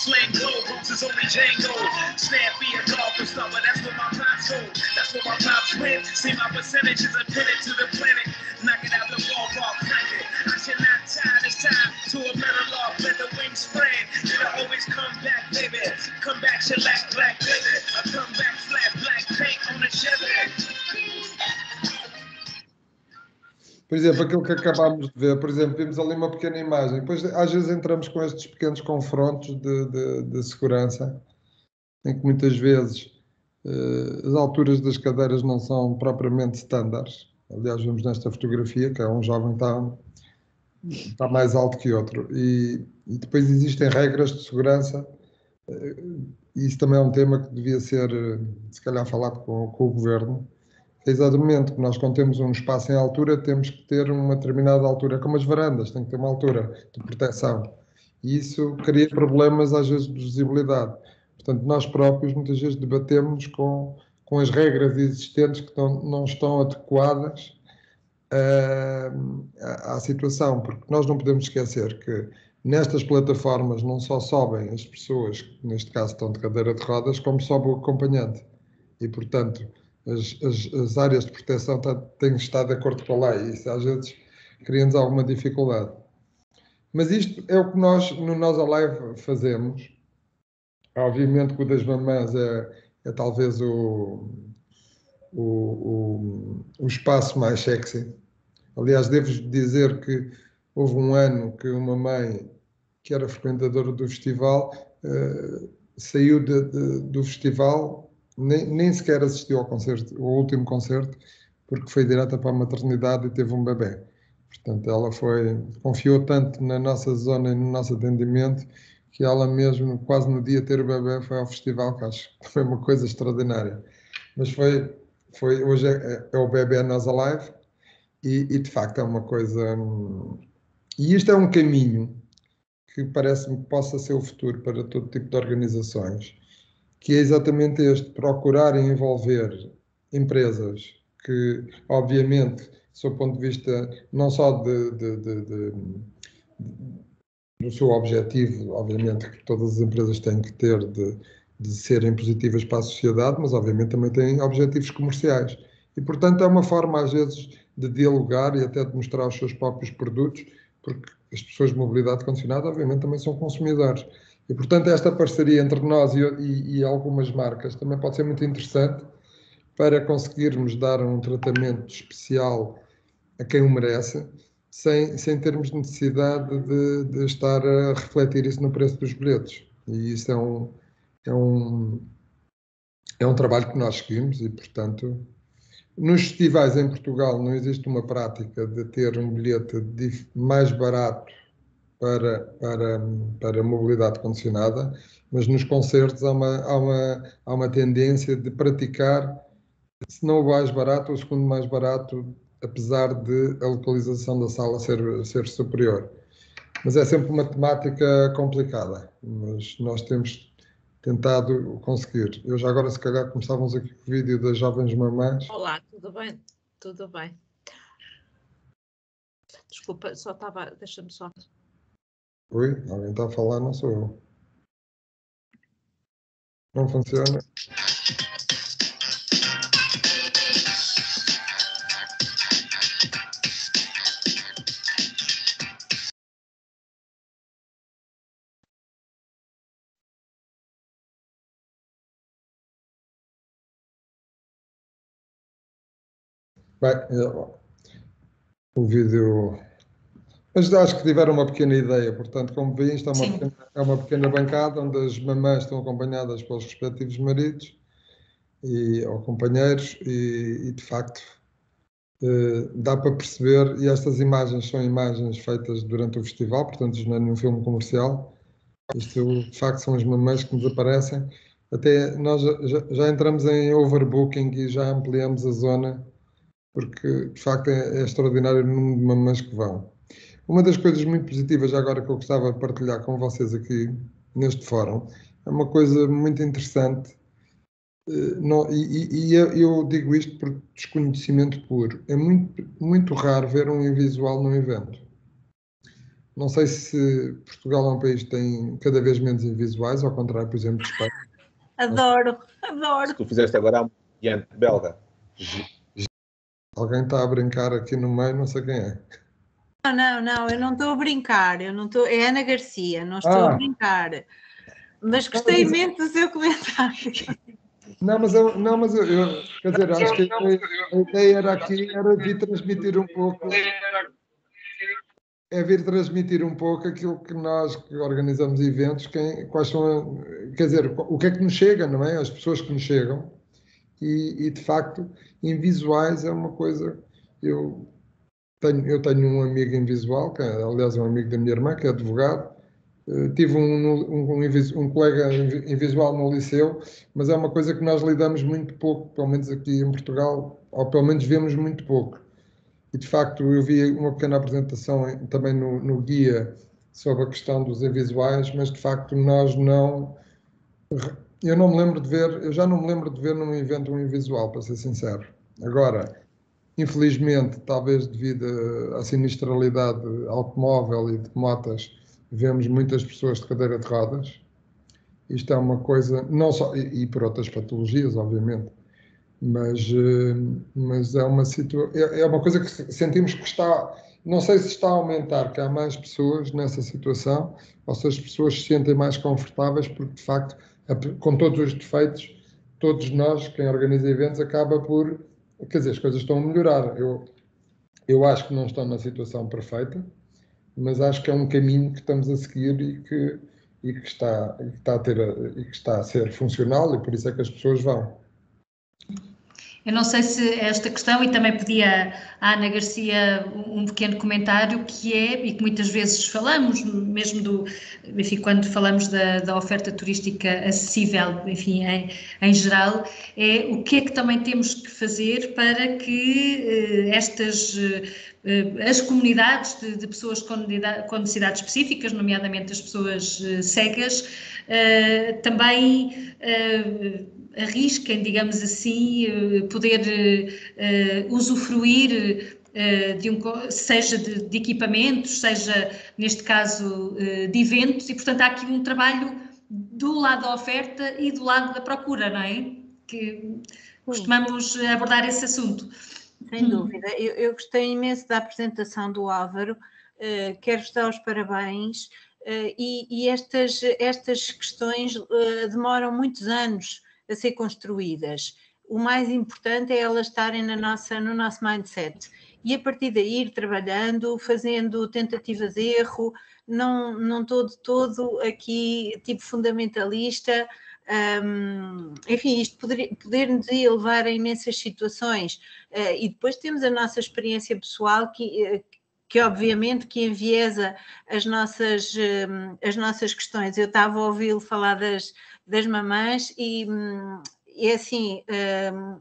Slang glow, roses only Django. Snappy a dog for summer, that's what my pops hold. That's what my pops win. See my percentages are pinned to the planet. Knocking out the ballpark, cranking. I should not tie this time to a metal law. Let the wings spread. It'll always come back, baby. Come back, shellac, black, baby. I come back flat, black paint on the Chevy. Por exemplo, aquilo que acabámos de ver, por exemplo, vimos ali uma pequena imagem, depois às vezes entramos com estes pequenos confrontos de segurança, em que muitas vezes as alturas das cadeiras não são propriamente standards. Aliás, vemos nesta fotografia que é um jovem que está mais alto que outro. E depois existem regras de segurança, e isso também é um tema que devia ser, se calhar, falado com o Governo, Exatamente, que nós quando temos um espaço em altura temos que ter uma determinada altura, como as varandas, tem que ter uma altura de proteção. E isso cria problemas às vezes de visibilidade. Portanto, nós próprios muitas vezes debatemos com as regras existentes que não estão adequadas à situação, porque nós não podemos esquecer que nestas plataformas não só sobem as pessoas, que neste caso estão de cadeira de rodas, como sobe o acompanhante. E, portanto, as áreas de proteção têm que estar de acordo com a lei, e isso às vezes cria-nos alguma dificuldade. Mas isto é o que nós, no Nós Alive, fazemos. Obviamente que o das mamãs é talvez o espaço mais sexy. Aliás, devo dizer que houve um ano que uma mãe que era frequentadora do festival saiu do festival, nem sequer assistiu ao último concerto, porque foi direta para a maternidade e teve um bebê. Portanto, ela confiou tanto na nossa zona e no nosso atendimento que ela mesmo, quase no dia de ter o bebê, foi ao festival, que acho que foi uma coisa extraordinária. Mas hoje é o bebê Nós Alive e de facto é uma coisa... E isto é um caminho que parece-me que possa ser o futuro para todo tipo de organizações, que é exatamente este, procurar envolver empresas que, obviamente, do seu ponto de vista, não só do seu objetivo, obviamente que todas as empresas têm que ter de serem positivas para a sociedade, mas obviamente também têm objetivos comerciais. E, portanto, é uma forma, às vezes, de dialogar e até de mostrar os seus próprios produtos, porque as pessoas de mobilidade condicionada, obviamente, também são consumidores. E, portanto, esta parceria entre nós e algumas marcas também pode ser muito interessante para conseguirmos dar um tratamento especial a quem o merece, sem termos necessidade de estar a refletir isso no preço dos bilhetes. E isso é um trabalho que nós seguimos e, portanto, nos festivais em Portugal não existe uma prática de ter um bilhete mais barato para mobilidade condicionada, mas nos concertos há uma tendência de praticar, se não o mais barato, o segundo mais barato, apesar de a localização da sala ser superior. Mas é sempre uma temática complicada, mas nós temos tentado conseguir. Eu já agora, se calhar, começávamos aqui com o vídeo das jovens mamães. Olá, tudo bem? Tudo bem. Desculpa, só estava... Deixa-me só... Oi, alguém está a falar, não sou eu. Não funciona? Bem, o vídeo... Mas acho que tiveram uma pequena ideia, portanto, como veem, isto é uma pequena bancada onde as mamães estão acompanhadas pelos respectivos maridos ou companheiros e de facto, dá para perceber, e estas imagens são imagens feitas durante o festival, portanto, isto não é nenhum filme comercial, isto de facto são as mamães que nos aparecem. Até nós já entramos em overbooking e já ampliamos a zona, porque de facto é extraordinário o número de mamães que vão. Uma das coisas muito positivas, já agora, que eu gostava de partilhar com vocês aqui neste fórum, é uma coisa muito interessante, eu digo isto por desconhecimento puro. É muito, muito raro ver um invisual num evento. Não sei se Portugal é um país que tem cada vez menos invisuais, ao contrário, por exemplo, de Espanha. Adoro. Se tu fizeste agora um diante belga. Alguém está a brincar aqui no meio, não sei quem é. Não, eu não estou a brincar, é Ana Garcia, não estou a brincar. Mas gostei imenso do seu comentário. Não, mas eu quer dizer, acho que a ideia era vir transmitir um pouco. É vir transmitir um pouco aquilo que nós que organizamos eventos, quais são, quer dizer, o que é que nos chega, não é? As pessoas que nos chegam. E de facto, invisuais é uma coisa. Eu tenho um amigo invisual, que aliás é um amigo da minha irmã, que é advogado, tive um colega invisual no liceu, mas é uma coisa que nós lidamos muito pouco, pelo menos aqui em Portugal, ou pelo menos vemos muito pouco. E, de facto, eu vi uma pequena apresentação também no guia sobre a questão dos invisuais, mas, de facto, nós não... Eu não me lembro de ver, eu já não me lembro de ver num evento um invisual, para ser sincero. Agora, infelizmente, talvez devido à sinistralidade automóvel e de motas, vemos muitas pessoas de cadeira de rodas. Isto é uma coisa, não só, e por outras patologias, obviamente, mas é uma coisa que sentimos que está, não sei se está a aumentar, que há mais pessoas nessa situação, ou se as pessoas se sentem mais confortáveis, porque de facto, com todos os defeitos, todos nós, quem organiza eventos, acaba por, quer dizer, as coisas estão a melhorar. Eu acho que não estão na situação perfeita, mas acho que é um caminho que estamos a seguir e que está a ser funcional, e por isso é que as pessoas vão. Eu não sei se esta questão, e também pedi à Ana Garcia um pequeno comentário, que é, e que muitas vezes falamos, mesmo enfim, quando falamos da oferta turística acessível, enfim, em geral, é o que é que também temos que fazer para que as comunidades de pessoas com necessidades específicas, nomeadamente as pessoas cegas, também arrisquem, digamos assim, poder usufruir seja de equipamentos, seja, neste caso, de eventos, e, portanto, há aqui um trabalho do lado da oferta e do lado da procura, não é? Que costumamos abordar esse assunto. Sem dúvida. Eu gostei imenso da apresentação do Álvaro, quero-vos dar os parabéns, e estas questões demoram muitos anos a ser construídas. O mais importante é elas estarem no nosso mindset. E a partir daí ir trabalhando, fazendo tentativas de erro, não estou de todo aqui tipo fundamentalista. Enfim, isto poder-nos levar a imensas situações. E depois temos a nossa experiência pessoal que obviamente que enviesa as nossas questões. Eu estava a ouvi-lo falar das mamães e é assim,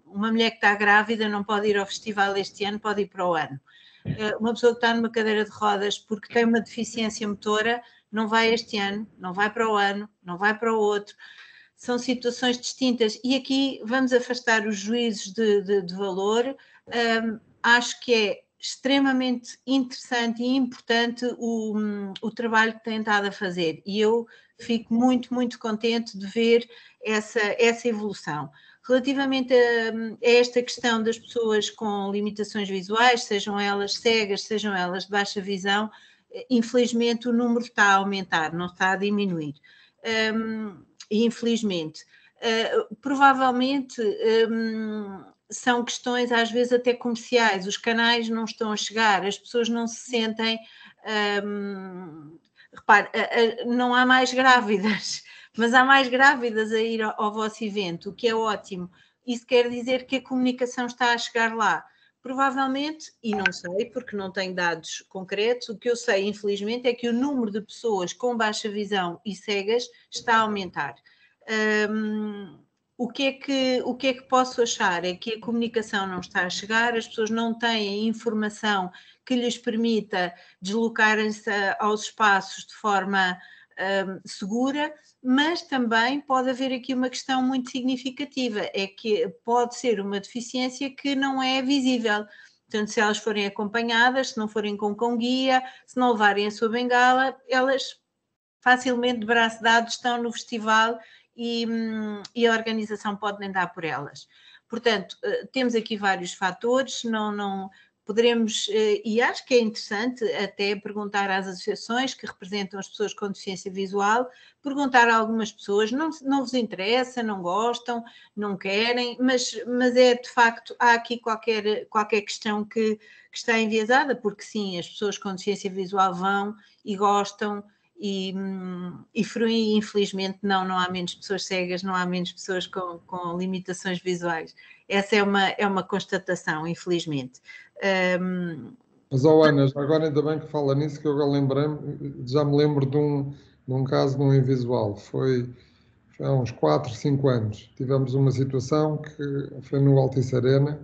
uma mulher que está grávida não pode ir ao festival este ano, pode ir para o ano. Uma pessoa que está numa cadeira de rodas porque tem uma deficiência motora não vai este ano, não vai para o ano, não vai para o outro. São situações distintas e aqui vamos afastar os juízos de valor. Acho que é extremamente interessante e importante o trabalho que têm estado a fazer e eu fico muito, muito contente de ver essa evolução. Relativamente a esta questão das pessoas com limitações visuais, sejam elas cegas, sejam elas de baixa visão, infelizmente o número está a aumentar, não está a diminuir. Infelizmente. Provavelmente são questões às vezes até comerciais, os canais não estão a chegar, as pessoas não se sentem, repare, não há mais grávidas, mas há mais grávidas a ir ao vosso evento, o que é ótimo. Isso quer dizer que a comunicação está a chegar lá. Provavelmente, e não sei, porque não tenho dados concretos, o que eu sei, infelizmente, é que o número de pessoas com baixa visão e cegas está a aumentar. O que é que posso achar? É que a comunicação não está a chegar, as pessoas não têm informação que lhes permita deslocarem-se aos espaços de forma segura, mas também pode haver aqui uma questão muito significativa, é que pode ser uma deficiência que não é visível. Portanto, se elas forem acompanhadas, se não forem com guia, se não levarem a sua bengala, elas facilmente de braço dado estão no festival e a organização pode nem dar por elas. Portanto, temos aqui vários fatores, não poderemos, e acho que é interessante até perguntar às associações que representam as pessoas com deficiência visual, perguntar a algumas pessoas, não vos interessa, não gostam, não querem, mas é de facto, há aqui qualquer questão que está enviesada, porque sim, as pessoas com deficiência visual vão e gostam, e infelizmente não há menos pessoas cegas, não há menos pessoas com limitações visuais. Essa é uma constatação, infelizmente. Mas, Ana, agora ainda bem que fala nisso, que eu já me lembro de num caso de um invisual. Foi há uns 4, 5 anos. Tivemos uma situação que foi no Altice Arena,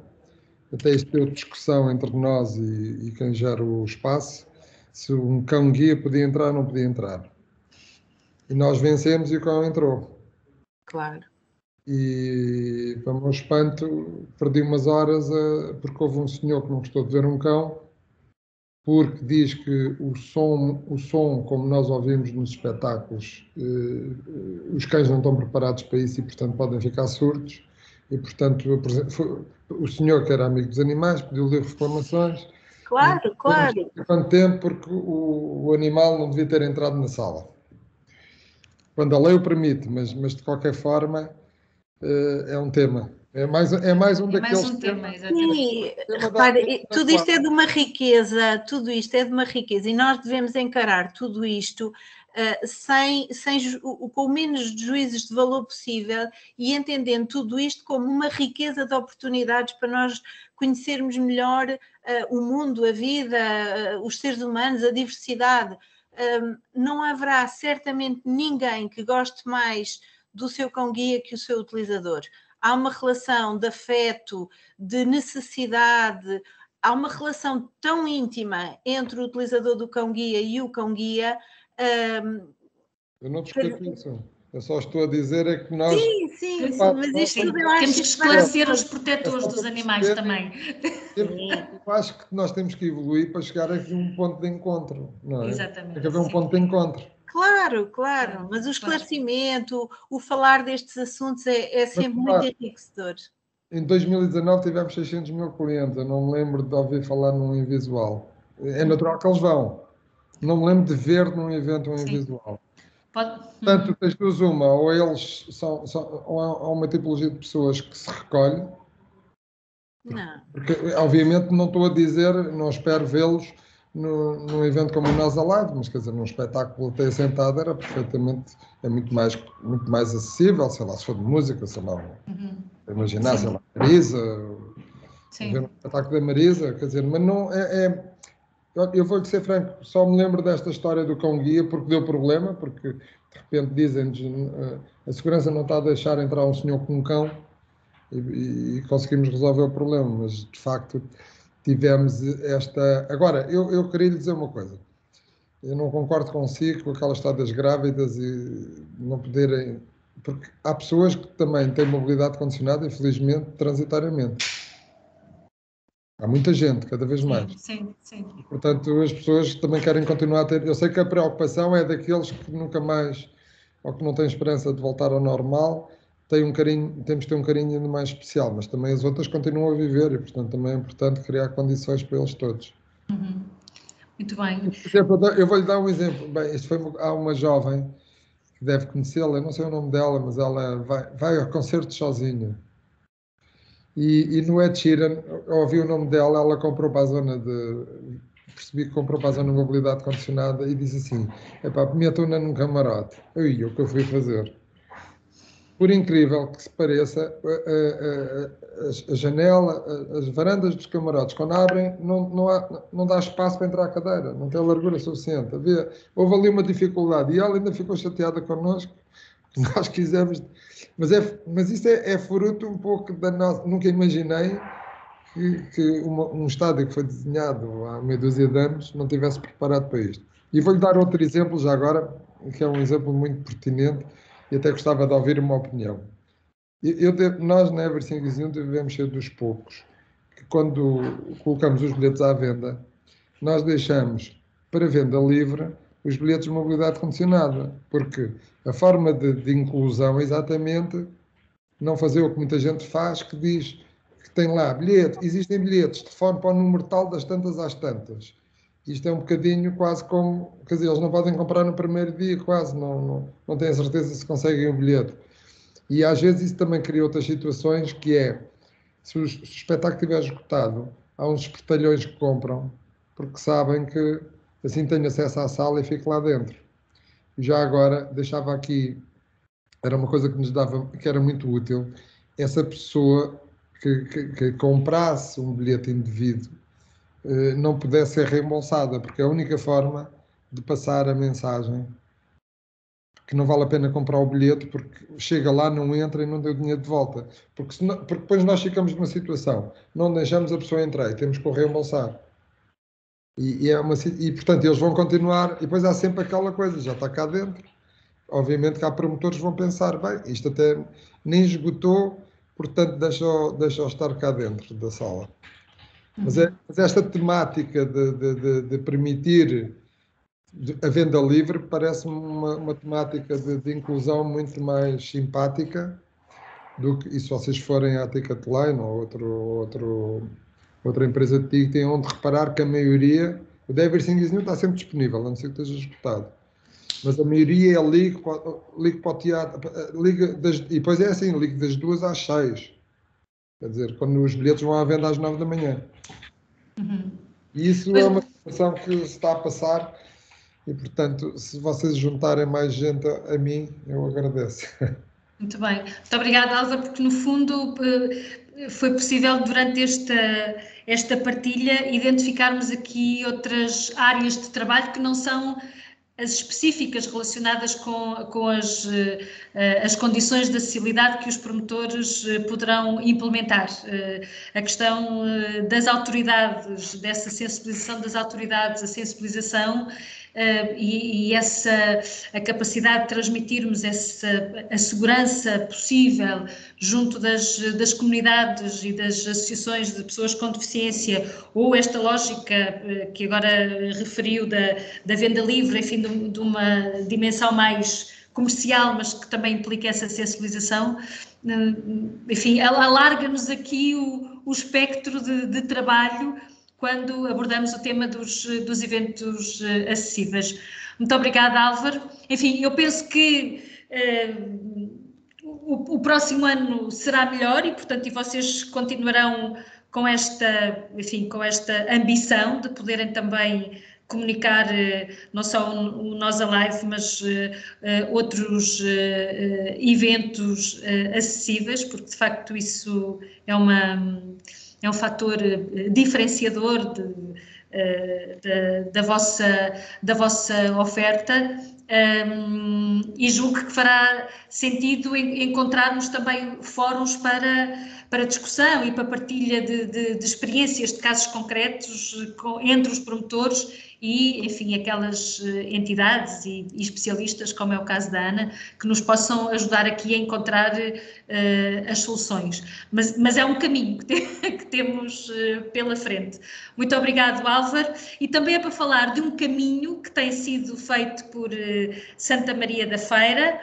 até isto deu discussão entre nós e quem gera o espaço, se um cão-guia podia entrar ou não podia entrar. E nós vencemos e o cão entrou. Claro. E, para o meu espanto, perdi umas horas porque houve um senhor que não gostou de ver um cão, porque diz que o som como nós ouvimos nos espetáculos, os cães não estão preparados para isso e, portanto, podem ficar surdos. E, portanto, o senhor, que era amigo dos animais, pediu-lhe reclamações. Claro, claro. Quanto tempo? Porque o animal não devia ter entrado na sala. Quando a lei o permite, mas de qualquer forma é um tema. É mais um daqueles. É mais um tema, exatamente. Sim, repare, tudo isto é de uma riqueza, e nós devemos encarar tudo isto com o menos juízos de valor possível e entendendo tudo isto como uma riqueza de oportunidades para nós conhecermos melhor o mundo, a vida, os seres humanos, a diversidade. Não haverá certamente ninguém que goste mais do seu cão-guia que o seu utilizador. Há uma relação de afeto, de necessidade, há uma relação tão íntima entre o utilizador do cão-guia e o cão-guia. Eu não discuto isso. Eu só estou a dizer é que nós... Sim, mas isto tudo eu acho temos que esclarecer os protetores dos animais também. Eu acho que nós temos que evoluir para chegar aqui a um ponto de encontro, não é? Exatamente. Tem que haver um ponto de encontro. Claro, mas o esclarecimento, o falar destes assuntos é sempre muito enriquecedor. Em 2019 tivemos 600 mil clientes, eu não me lembro de ouvir falar num invisual. É natural que eles vão. Não me lembro de ver num evento um invisual. Portanto, tens duas uma, ou eles ou há uma tipologia de pessoas que se recolhe. Não. Porque, obviamente, não estou a dizer, não espero vê-los num evento como o Nós Alive, mas quer dizer, num espetáculo até sentado era perfeitamente, é muito mais acessível, sei lá, se for de música, sei lá, imaginar, sei lá, Marisa, ver um espetáculo da Marisa, quer dizer, mas não eu vou-lhe ser franco, só me lembro desta história do cão-guia porque deu problema, porque de repente dizem-nos a segurança não está a deixar entrar um senhor com um cão e conseguimos resolver o problema, mas de facto tivemos esta... Agora, eu queria lhe dizer uma coisa. Eu não concordo consigo com aquela história das grávidas e não poderem... Porque há pessoas que também têm mobilidade condicionada, infelizmente, transitoriamente. Há muita gente, cada vez mais. Sim. Portanto, as pessoas também querem continuar a ter... Eu sei que a preocupação é daqueles que nunca mais, ou que não têm esperança de voltar ao normal, temos de ter um carinho ainda mais especial, mas também as outras continuam a viver e, portanto, também é importante criar condições para eles todos. Muito bem. Por exemplo, eu vou-lhe dar um exemplo. Bem, há uma jovem que deve conhecê-la, eu não sei o nome dela, mas ela vai ao concerto sozinha. E no Ed Sheeran, eu ouvi o nome dela, ela comprou para a zona percebi que comprou para a zona de mobilidade condicionada e disse assim, meto-na num camarote. O que eu fui fazer? Por incrível que se pareça, a janela, as varandas dos camarotes, quando abrem, não dá espaço para entrar a cadeira, não tem largura suficiente. Houve ali uma dificuldade e ela ainda ficou chateada connosco. Nós quisemos... Mas isso é fruto um pouco da nossa... Nunca imaginei que um estádio que foi desenhado há meia dúzia de anos não tivesse preparado para isto. E vou-lhe dar outro exemplo já agora, que é um exemplo muito pertinente, e até gostava de ouvir uma opinião. Nós, na Everything is New, devemos ser dos poucos que, quando colocamos os bilhetes à venda, nós deixamos para venda livre os bilhetes de mobilidade condicionada, porque a forma de inclusão é exatamente não fazer o que muita gente faz, que diz que tem lá existem bilhetes, telefone para o número tal das tantas às tantas. Isto é um bocadinho quase como... Quer dizer, eles não podem comprar no primeiro dia, quase, não têm a certeza se conseguem o bilhete. E às vezes isso também cria outras situações, que é, se o espetáculo estiver esgotado, há uns espertalhões que compram, porque sabem que assim têm acesso à sala e fico lá dentro. E já agora, deixava aqui, era uma coisa que nos dava, que era muito útil, essa pessoa que comprasse um bilhete indevido, não pudesse ser reembolsada, porque é a única forma de passar a mensagem que não vale a pena comprar o bilhete porque chega lá, não entra e não tem o dinheiro de volta. Porque depois nós ficamos numa situação, não deixamos a pessoa entrar e temos que o reembolsar. E, portanto, eles vão continuar, e depois há sempre aquela coisa, já está cá dentro. Obviamente que há promotores que vão pensar, bem, isto até nem esgotou, portanto deixa-o estar cá dentro da sala. Mas esta temática de permitir a venda livre parece-me uma temática de inclusão muito mais simpática do que, e se vocês forem à Ticketline ou outra empresa de ticketing, onde reparar que a maioria, o Everything is New está sempre disponível, a não ser que esteja esgotado. Mas a maioria é ligue para o teatro, e depois é assim, ligue das 2 às 6. Quer dizer, quando os bilhetes vão à venda às 9 da manhã. E isso é uma situação que se está a passar e, portanto, se vocês juntarem mais gente a mim, eu agradeço. Muito bem. Muito obrigada, Álvaro, porque no fundo foi possível durante esta partilha identificarmos aqui outras áreas de trabalho que não são as específicas relacionadas com as condições de acessibilidade que os promotores poderão implementar. A questão das autoridades, dessa sensibilização das autoridades, a sensibilização a capacidade de transmitirmos a segurança possível junto das comunidades e das associações de pessoas com deficiência, ou esta lógica que agora referiu da venda livre, enfim, de uma dimensão mais comercial, mas que também implica essa sensibilização, enfim, alarga-nos aqui o espectro de trabalho quando abordamos o tema dos eventos acessíveis. Muito obrigada, Álvaro. Enfim, eu penso que o próximo ano será melhor e, portanto, vocês continuarão com esta ambição de poderem também comunicar não só o Nós Alive, mas outros eventos acessíveis, porque de facto isso é um fator diferenciador da vossa oferta, e julgo que fará sentido encontrarmos também fóruns para discussão e para partilha de experiências, de casos concretos entre os promotores e, enfim, aquelas entidades e especialistas, como é o caso da Ana, que nos possam ajudar aqui a encontrar as soluções. Mas é um caminho que temos pela frente. Muito obrigado, Álvaro. E também é para falar de um caminho que tem sido feito por Santa Maria da Feira,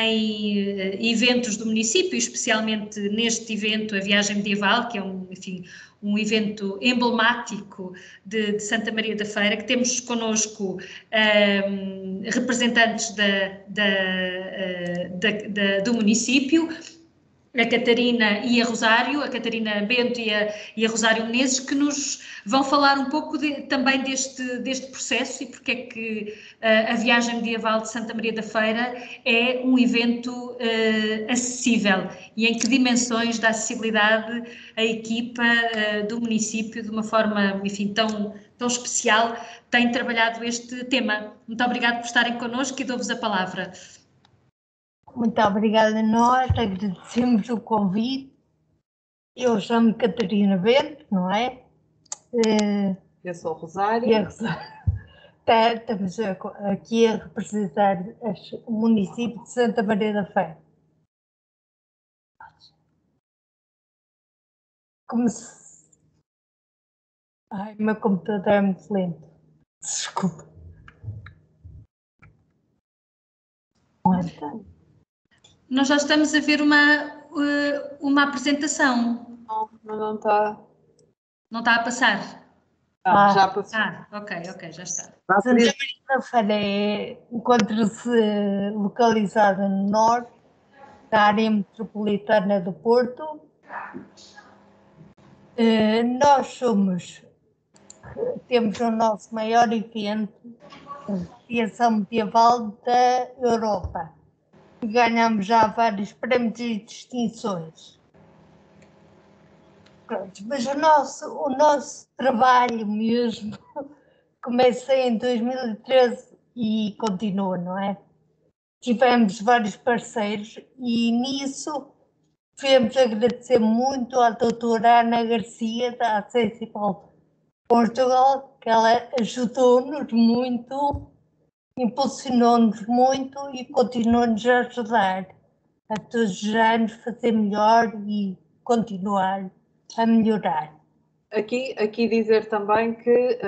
em eventos do município, especialmente neste evento, a Viagem Medieval, que é um evento emblemático de Santa Maria da Feira, que temos connosco representantes do município, a Catarina e a Rosário, a Catarina Bento e a Rosário Menezes, que nos vão falar um pouco também deste processo e porque é que a Viagem Medieval de Santa Maria da Feira é um evento acessível e em que dimensões da acessibilidade a equipa do município, de uma forma, enfim, tão especial, tem trabalhado este tema. Muito obrigada por estarem connosco e dou-vos a palavra. Muito obrigada a nós, agradecemos o convite. Eu chamo-me Catarina Bento, não é? Eu sou Rosário. E a Rosário. Estamos aqui a representar o município de Santa Maria da Feira. Ai, o meu computador é muito lento. Desculpa. Nós já estamos a ver uma apresentação. Não está. Não está a passar? Já passou. Ok, já está. Santa Maria da Feira encontra-se localizada no norte da área metropolitana do Porto. Nós temos o nosso maior evento, a Viagem Medieval da Europa. Ganhamos já vários prémios e distinções. Pronto, mas o nosso trabalho mesmo começa em 2013 e continua, não é? Tivemos vários parceiros e nisso devemos agradecer muito à doutora Ana Garcia, da Accessible Portugal, que ela ajudou-nos muito, impulsionou-nos muito e continua-nos a ajudar a todos os anos fazer melhor e continuar a melhorar. Aqui dizer também que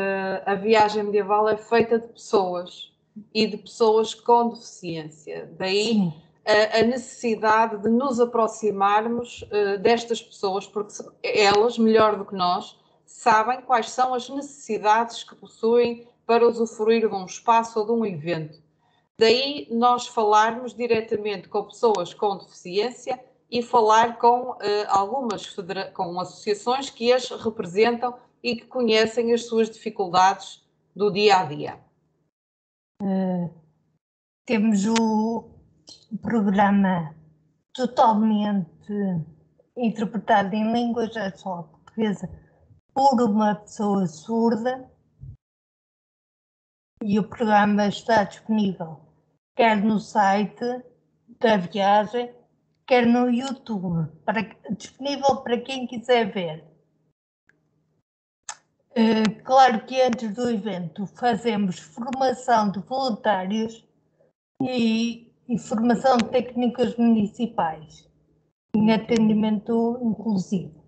a viagem medieval é feita de pessoas e de pessoas com deficiência. Daí a necessidade de nos aproximarmos destas pessoas, porque elas, melhor do que nós, sabem quais são as necessidades que possuem para usufruir de um espaço ou de um evento. Daí nós falarmos diretamente com pessoas com deficiência e falar com com associações que as representam e que conhecem as suas dificuldades do dia a dia. Temos o programa totalmente interpretado em língua só portuguesa por uma pessoa surda e o programa está disponível quer no site da viagem, quer no YouTube, disponível para quem quiser ver. Claro que antes do evento fazemos formação de voluntários e formação de técnicas municipais em atendimento inclusivo.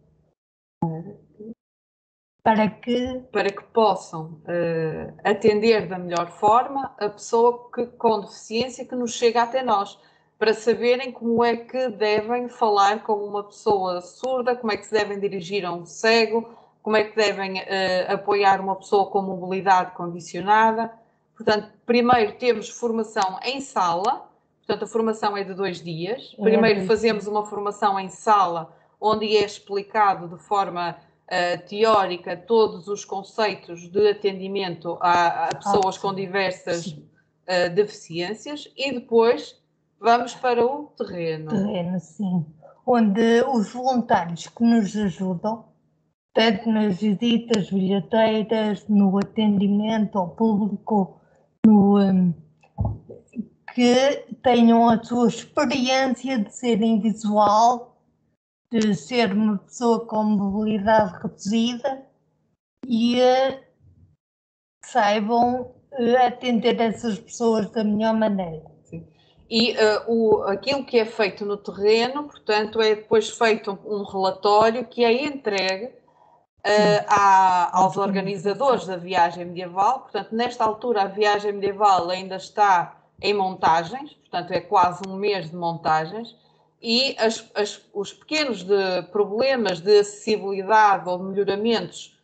Para que possam atender da melhor forma a pessoa com deficiência que nos chega até nós, para saberem como é que devem falar com uma pessoa surda, como é que se devem dirigir a um cego, como é que devem apoiar uma pessoa com mobilidade condicionada. Portanto, primeiro temos formação em sala, portanto a formação é de 2 dias. Primeiro fazemos uma formação em sala, onde é explicado de forma teórica todos os conceitos de atendimento a pessoas com diversas deficiências e depois vamos para o terreno. Terreno, sim. Onde os voluntários que nos ajudam, tanto nas visitas, bilheteiras, no atendimento ao público, que tenham a sua experiência de ser invisual, de ser uma pessoa com mobilidade reduzida e saibam atender essas pessoas da melhor maneira. Sim. E aquilo que é feito no terreno, portanto, é depois feito um relatório que é entregue aos organizadores da viagem medieval. Portanto, nesta altura a viagem medieval ainda está em montagens, portanto é quase um mês de montagens, e os pequenos problemas de acessibilidade ou melhoramentos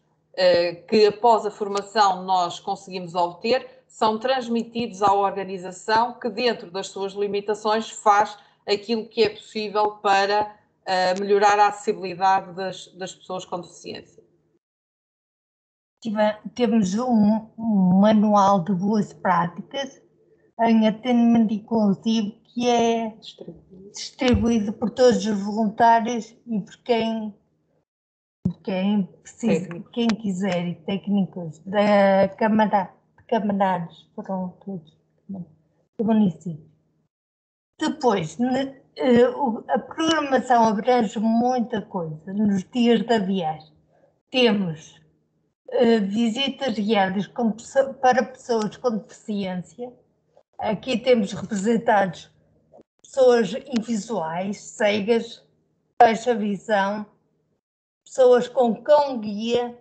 que após a formação nós conseguimos obter são transmitidos à organização que dentro das suas limitações faz aquilo que é possível para melhorar a acessibilidade das pessoas com deficiência. Temos um manual de boas práticas em atendimento inclusivo que é distribuído por todos os voluntários e por quem precisa, quem quiser, e técnicos da Câmara de Camarários, foram todos do município. Depois, a programação abrange muita coisa nos dias da viagem. Temos visitas guiadas para pessoas com deficiência. Aqui temos representados pessoas invisuais, cegas, baixa visão, pessoas com cão-guia,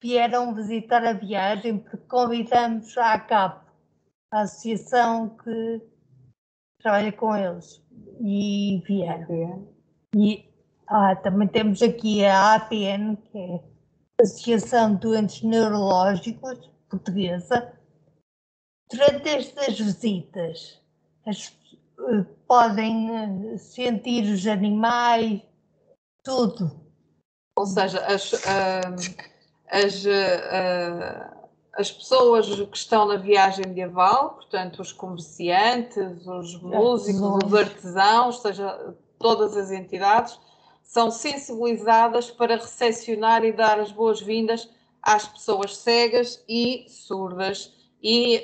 vieram visitar a viagem porque convidamos a ACAP, a associação que trabalha com eles, e vieram. E também temos aqui a APN, que é a Associação de Doentes Neurológicos Portuguesa. Durante estas visitas, podem sentir os animais, tudo. Ou seja, as pessoas que estão na viagem medieval, portanto, os comerciantes, os músicos, os artesãos, ou seja, todas as entidades, são sensibilizadas para recepcionar e dar as boas-vindas às pessoas cegas e surdas e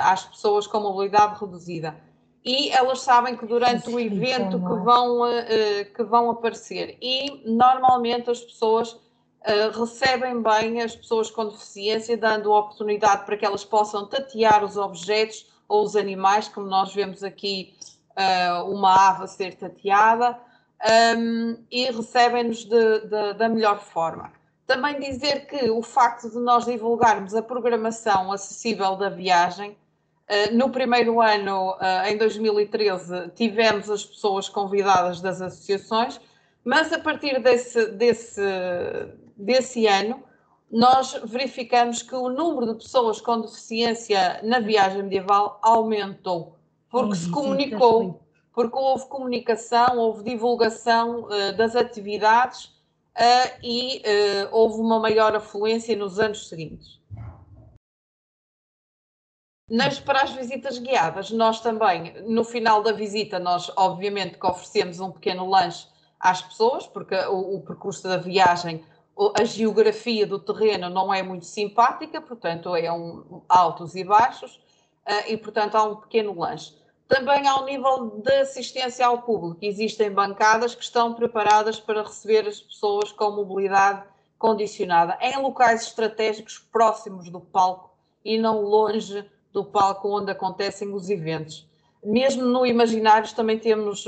às pessoas com mobilidade reduzida. E elas sabem que durante o evento que vão aparecer, e normalmente as pessoas recebem bem as pessoas com deficiência, dando oportunidade para que elas possam tatear os objetos ou os animais, como nós vemos aqui uma ave a ser tateada, e recebem-nos da melhor forma. Também dizer que o facto de nós divulgarmos a programação acessível da viagem, no primeiro ano, em 2013, tivemos as pessoas convidadas das associações, mas a partir desse ano, nós verificamos que o número de pessoas com deficiência na viagem medieval aumentou, porque se comunicou, porque houve comunicação, houve divulgação das atividades e houve uma maior afluência nos anos seguintes. Para as visitas guiadas, nós também, no final da visita, nós obviamente que oferecemos um pequeno lanche às pessoas, porque o percurso da viagem, a geografia do terreno não é muito simpática, portanto é altos e baixos, e portanto há um pequeno lanche. Também ao nível de assistência ao público, existem bancadas que estão preparadas para receber as pessoas com mobilidade condicionada, em locais estratégicos próximos do palco e não longe do palco onde acontecem os eventos. Mesmo no Imaginários também temos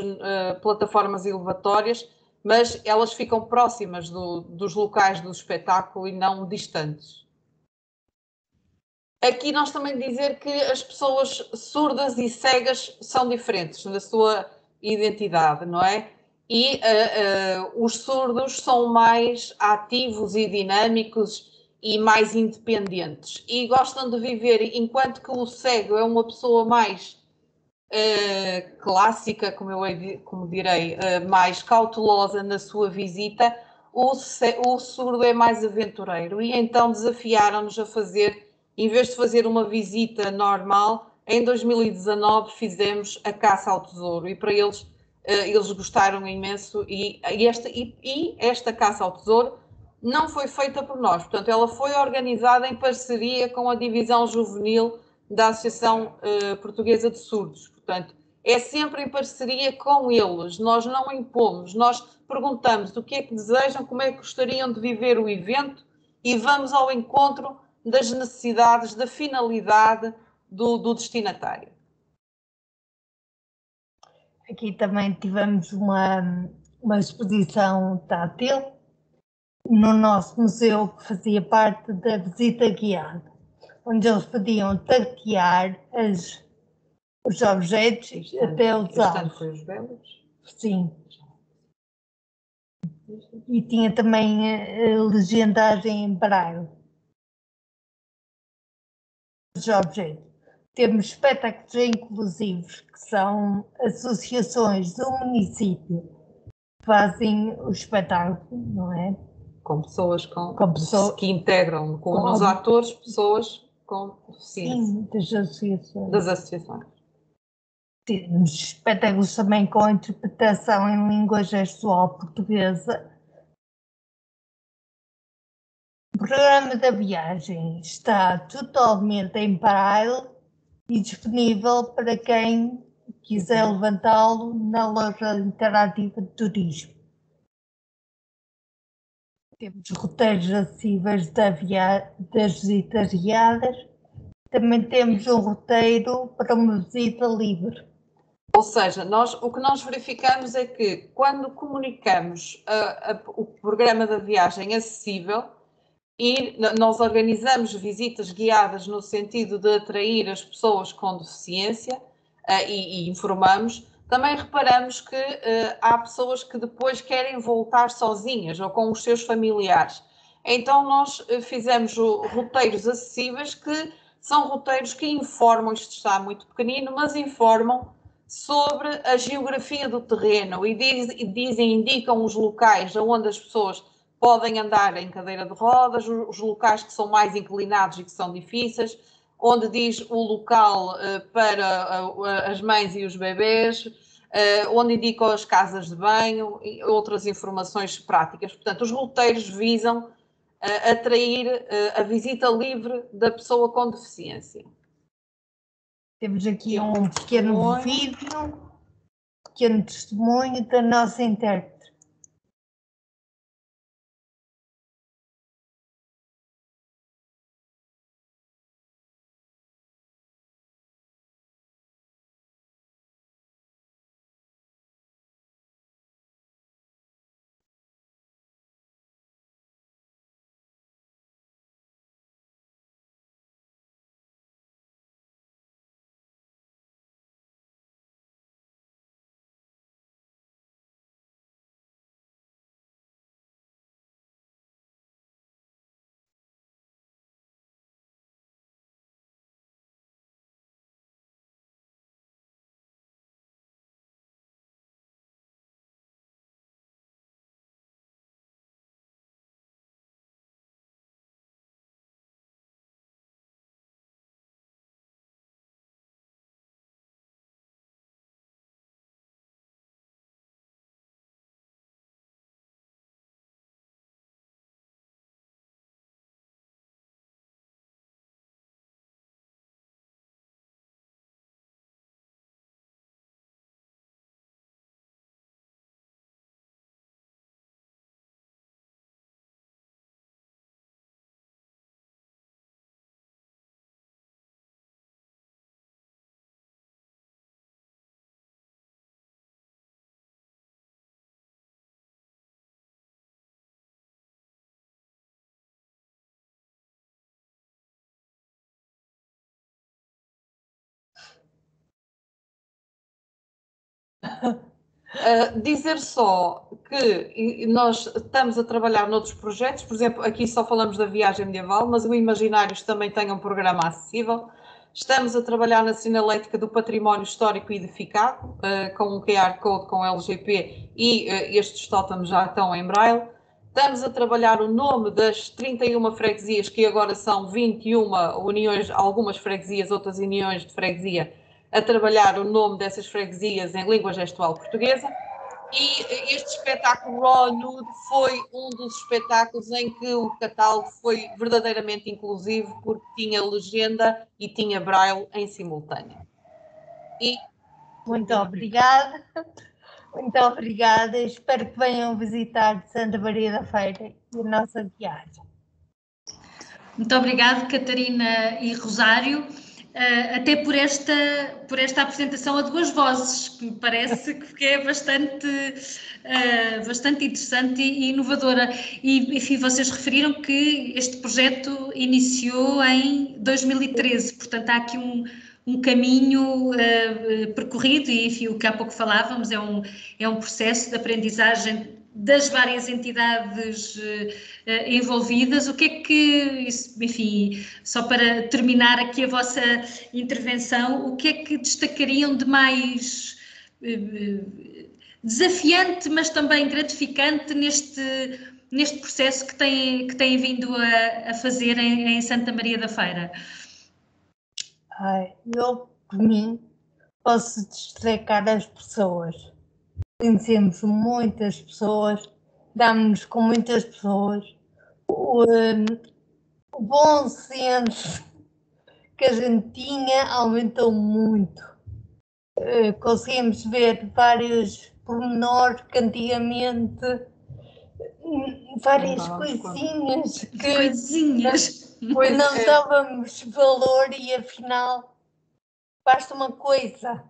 plataformas elevatórias, mas elas ficam próximas dos locais do espetáculo e não distantes. Aqui nós também dizer que as pessoas surdas e cegas são diferentes na sua identidade, não é? E os surdos são mais ativos e dinâmicos e mais independentes e gostam de viver, enquanto que o cego é uma pessoa mais clássica, como direi, mais cautelosa na sua visita, o surdo é mais aventureiro e então desafiaram-nos a fazer, em vez de fazer uma visita normal, em 2019 fizemos a caça ao tesouro e para eles gostaram imenso e esta caça ao tesouro não foi feita por nós, portanto ela foi organizada em parceria com a divisão juvenil da Associação Portuguesa de Surdos, portanto é sempre em parceria com eles, nós não impomos, nós perguntamos o que é que desejam, como é que gostariam de viver o evento e vamos ao encontro das necessidades, da finalidade do destinatário. Aqui também tivemos uma exposição tátil no nosso museu que fazia parte da visita guiada, onde eles podiam tatear os objetos até usá-los. Foi os belos? Sim. E tinha também a legendagem em braille dos objetos. Temos espetáculos inclusivos, que são associações do município que fazem o espetáculo, não é? Com pessoas que integram com os atores, pessoas com deficiência. Sim, das associações. Temos espetáculos também com interpretação em língua gestual portuguesa. O programa da viagem está totalmente em braille e disponível para quem quiser levantá-lo na loja interativa de turismo. Temos roteiros acessíveis das visitas guiadas. Também temos um roteiro para uma visita livre. Ou seja, o que nós verificamos é que quando comunicamos o programa da viagem acessível e nós organizamos visitas guiadas no sentido de atrair as pessoas com deficiência e informamos, também reparamos que há pessoas que depois querem voltar sozinhas ou com os seus familiares. Então nós fizemos roteiros acessíveis que são roteiros que informam, isto está muito pequenino, mas informam sobre a geografia do terreno e indicam os locais onde as pessoas podem andar em cadeira de rodas, os locais que são mais inclinados e que são difíceis, onde diz o local para as mães e os bebês, onde indicam as casas de banho e outras informações práticas. Portanto, os roteiros visam atrair a visita livre da pessoa com deficiência. Temos aqui um pequeno vídeo, um pequeno testemunho da nossa intérprete. Dizer só que nós estamos a trabalhar noutros projetos, por exemplo, aqui só falamos da viagem medieval, mas o Imaginários também tem um programa acessível. Estamos a trabalhar na sinalética do património histórico edificado, com um QR Code com LGP e estes tótems já estão em braille. Estamos a trabalhar o nome das 31 freguesias, que agora são 21 uniões, algumas freguesias, outras uniões de freguesia, a trabalhar o nome dessas freguesias em língua gestual portuguesa. E este espetáculo Raw Nude foi um dos espetáculos em que o catálogo foi verdadeiramente inclusivo, porque tinha legenda e tinha braille em simultâneo. Muito obrigada. Muito obrigada. Espero que venham visitar Santa Maria da Feira e a nossa viagem. Muito obrigada, Catarina e Rosário, até por esta apresentação a duas vozes, que me parece que é bastante interessante e inovadora. E, enfim, vocês referiram que este projeto iniciou em 2013, portanto há aqui um caminho percorrido e, enfim, o que há pouco falávamos é um processo de aprendizagem das várias entidades envolvidas. O que é que, enfim, só para terminar aqui a vossa intervenção, o que é que destacariam de mais desafiante, mas também gratificante neste processo que têm vindo a fazer em Santa Maria da Feira? Eu, por mim, posso destacar as pessoas. Conhecemos muitas pessoas, damos-nos com muitas pessoas. O bom senso que a gente tinha aumentou muito. Conseguimos ver vários pormenores que antigamente, várias coisinhas que não dávamos valor e afinal basta uma coisa.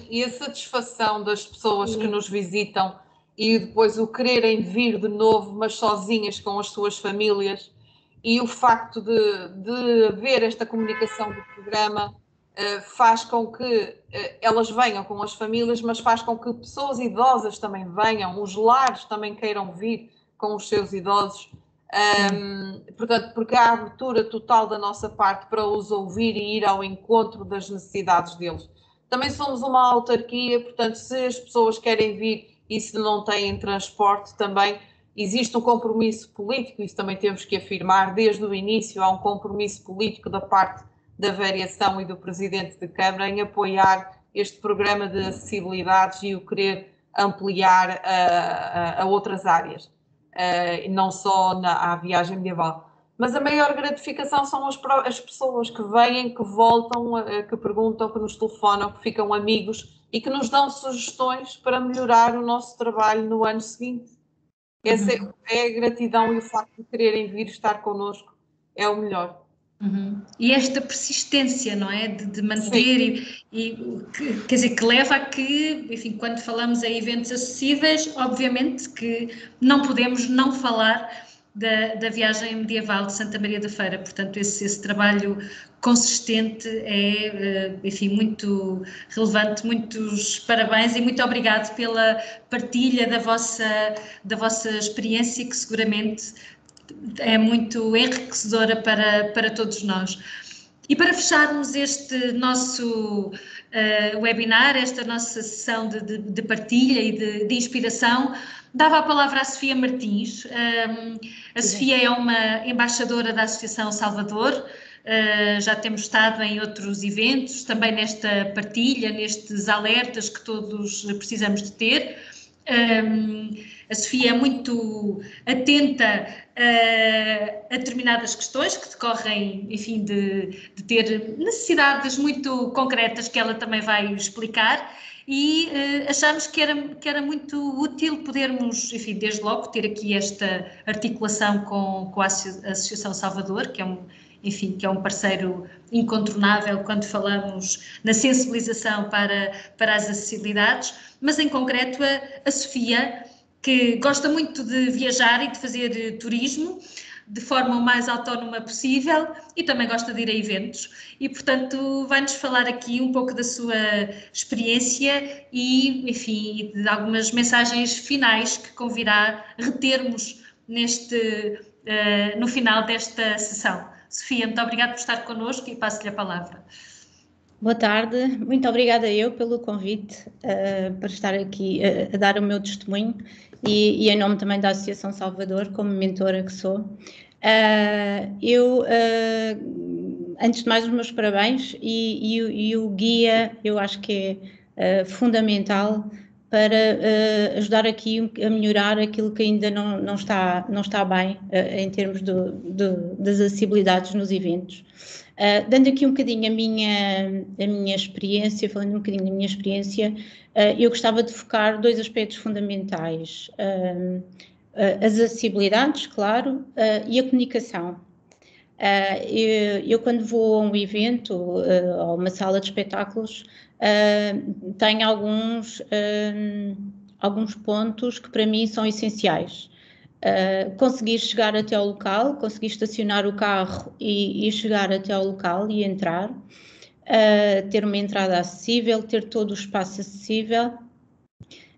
E a satisfação das pessoas que nos visitam e depois o quererem vir de novo, mas sozinhas com as suas famílias, e o facto de haver esta comunicação do programa faz com que elas venham com as famílias, mas faz com que pessoas idosas também venham, os lares também queiram vir com os seus idosos. Portanto, porque há a abertura total da nossa parte para os ouvir e ir ao encontro das necessidades deles. Também somos uma autarquia, portanto, se as pessoas querem vir e se não têm transporte, também existe um compromisso político, isso também temos que afirmar, desde o início há um compromisso político da parte da variação e do Presidente de Câmara em apoiar este programa de acessibilidades e o querer ampliar a outras áreas, não só à viagem medieval. Mas a maior gratificação são as pessoas que vêm, que voltam, que perguntam, que nos telefonam, que ficam amigos e que nos dão sugestões para melhorar o nosso trabalho no ano seguinte. Essa é a gratidão, e o facto de quererem vir estar connosco é o melhor. E esta persistência, não é? De manter quer dizer, que leva a que, enfim, quando falamos em eventos acessíveis, obviamente que não podemos não falar da viagem medieval de Santa Maria da Feira. Portanto, esse trabalho consistente é, enfim, muito relevante. Muitos parabéns e muito obrigado pela partilha da vossa experiência, que seguramente é muito enriquecedora para todos nós. E para fecharmos este nosso webinar, esta nossa sessão de partilha e de inspiração, dava a palavra à Sofia Martins. A Sofia é uma embaixadora da Associação Salvador, já temos estado em outros eventos, também nesta partilha, nestes alertas que todos precisamos de ter. A Sofia é muito atenta a determinadas questões que decorrem, enfim, de ter necessidades muito concretas que ela também vai explicar, e achamos que era muito útil podermos, enfim, desde logo ter aqui esta articulação com a Associação Salvador, que é um parceiro incontornável quando falamos na sensibilização para as acessibilidades, mas em concreto a Sofia, que gosta muito de viajar e de fazer turismo de forma o mais autónoma possível, e também gosta de ir a eventos, e portanto vai-nos falar aqui um pouco da sua experiência e, enfim, de algumas mensagens finais que convirá retermos no final desta sessão. Sofia, muito obrigada por estar connosco e passo-lhe a palavra. Boa tarde, muito obrigada eu pelo convite para estar aqui a dar o meu testemunho e em nome também da Associação Salvador, como mentora que sou. Antes de mais, os meus parabéns e o guia, eu acho que é fundamental para ajudar aqui a melhorar aquilo que ainda não está bem em termos das acessibilidades nos eventos. Dando aqui um bocadinho a minha experiência, falando um bocadinho da minha experiência, eu gostava de focar dois aspectos fundamentais. As acessibilidades, claro, e a comunicação. Eu quando vou a um evento ou uma sala de espetáculos, tenho alguns pontos que para mim são essenciais. Conseguir chegar até ao local, conseguir estacionar o carro e chegar até ao local e entrar, ter uma entrada acessível, ter todo o espaço acessível.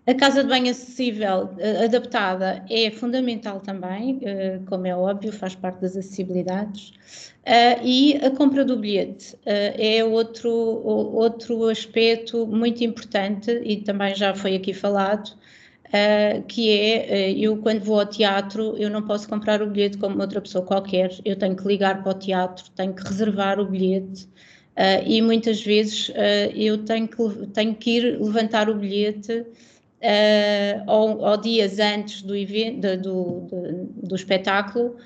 A casa de banho acessível, adaptada, é fundamental também, como é óbvio, faz parte das acessibilidades. E a compra do bilhete é outro aspecto muito importante, e também já foi aqui falado, que é, eu quando vou ao teatro, eu não posso comprar o bilhete como outra pessoa qualquer, eu tenho que ligar para o teatro, tenho que reservar o bilhete, e muitas vezes eu tenho que ir levantar o bilhete ou dias antes do evento, do espetáculo,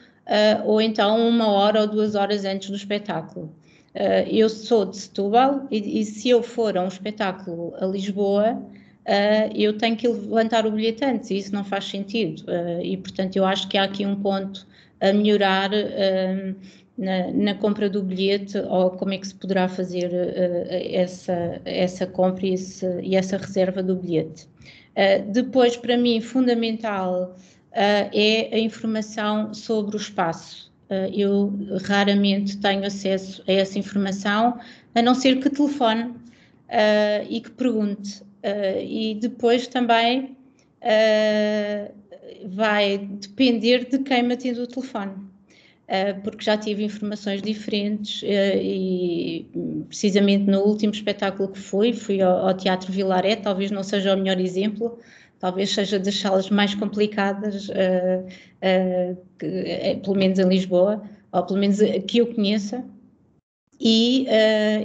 ou então 1 hora ou 2 horas antes do espetáculo. Eu sou de Setúbal e se eu for a um espetáculo a Lisboa, eu tenho que levantar o bilhete antes, e isso não faz sentido, e portanto eu acho que há aqui um ponto a melhorar na compra do bilhete, ou como é que se poderá fazer essa compra e essa reserva do bilhete. Depois, para mim, fundamental é a informação sobre o espaço. Eu raramente tenho acesso a essa informação, a não ser que telefone e que pergunte. E depois também vai depender de quem me atende o telefone, porque já tive informações diferentes e precisamente no último espetáculo que fui ao Teatro Vilaré, talvez não seja o melhor exemplo, talvez seja das salas mais complicadas, pelo menos em Lisboa, ou pelo menos que eu conheça. E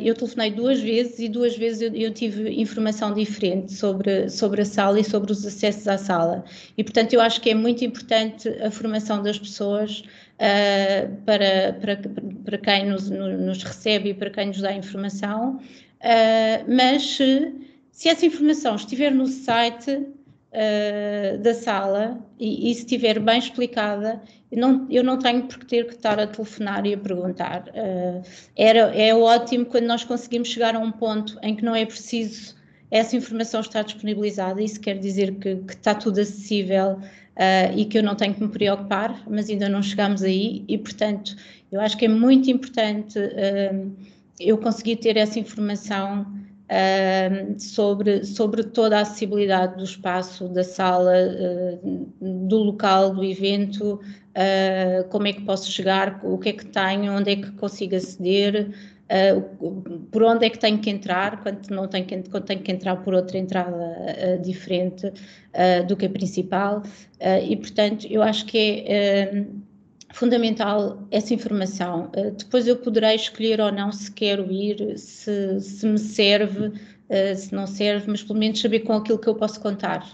eu telefonei 2 vezes e 2 vezes eu tive informação diferente sobre a sala e sobre os acessos à sala. E, portanto, eu acho que é muito importante a formação das pessoas para quem nos recebe e para quem nos dá informação, mas se essa informação estiver no site da sala e se estiver bem explicada, eu não tenho por que ter que estar a telefonar e a perguntar. É ótimo quando nós conseguimos chegar a um ponto em que não é preciso essa informação estar disponibilizada. Isso quer dizer que está tudo acessível e que eu não tenho que me preocupar, mas ainda não chegamos aí e, portanto, eu acho que é muito importante eu conseguir ter essa informação sobre toda a acessibilidade do espaço, da sala, do local, do evento, como é que posso chegar, o que é que tenho, onde é que consigo aceder, por onde é que tenho que entrar, quando tenho que entrar por outra entrada diferente do que a principal, e portanto eu acho que é fundamental essa informação. Depois eu poderei escolher ou não se quero ir, se me serve, se não serve, mas pelo menos saber com aquilo que eu posso contar.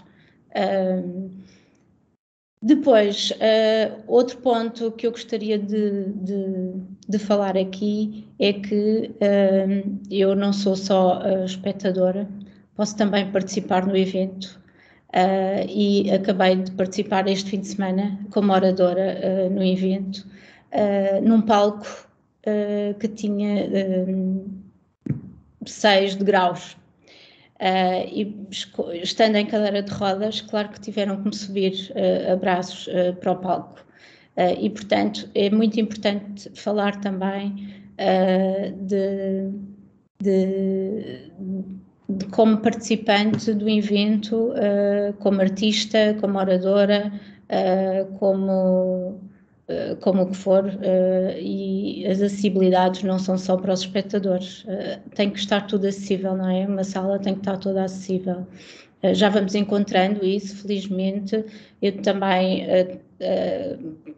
Depois, outro ponto que eu gostaria de falar aqui é que eu não sou só espectadora, posso também participar no evento. E acabei de participar este fim de semana como oradora no evento, num palco que tinha 6 degraus. E estando em cadeira de rodas, claro que tiveram que me subir a braços para o palco. E, portanto, é muito importante falar também de como participante do evento, como artista, como oradora, como o que for, e as acessibilidades não são só para os espectadores, tem que estar tudo acessível, não é? Uma sala tem que estar toda acessível. Já vamos encontrando isso, felizmente. Eu também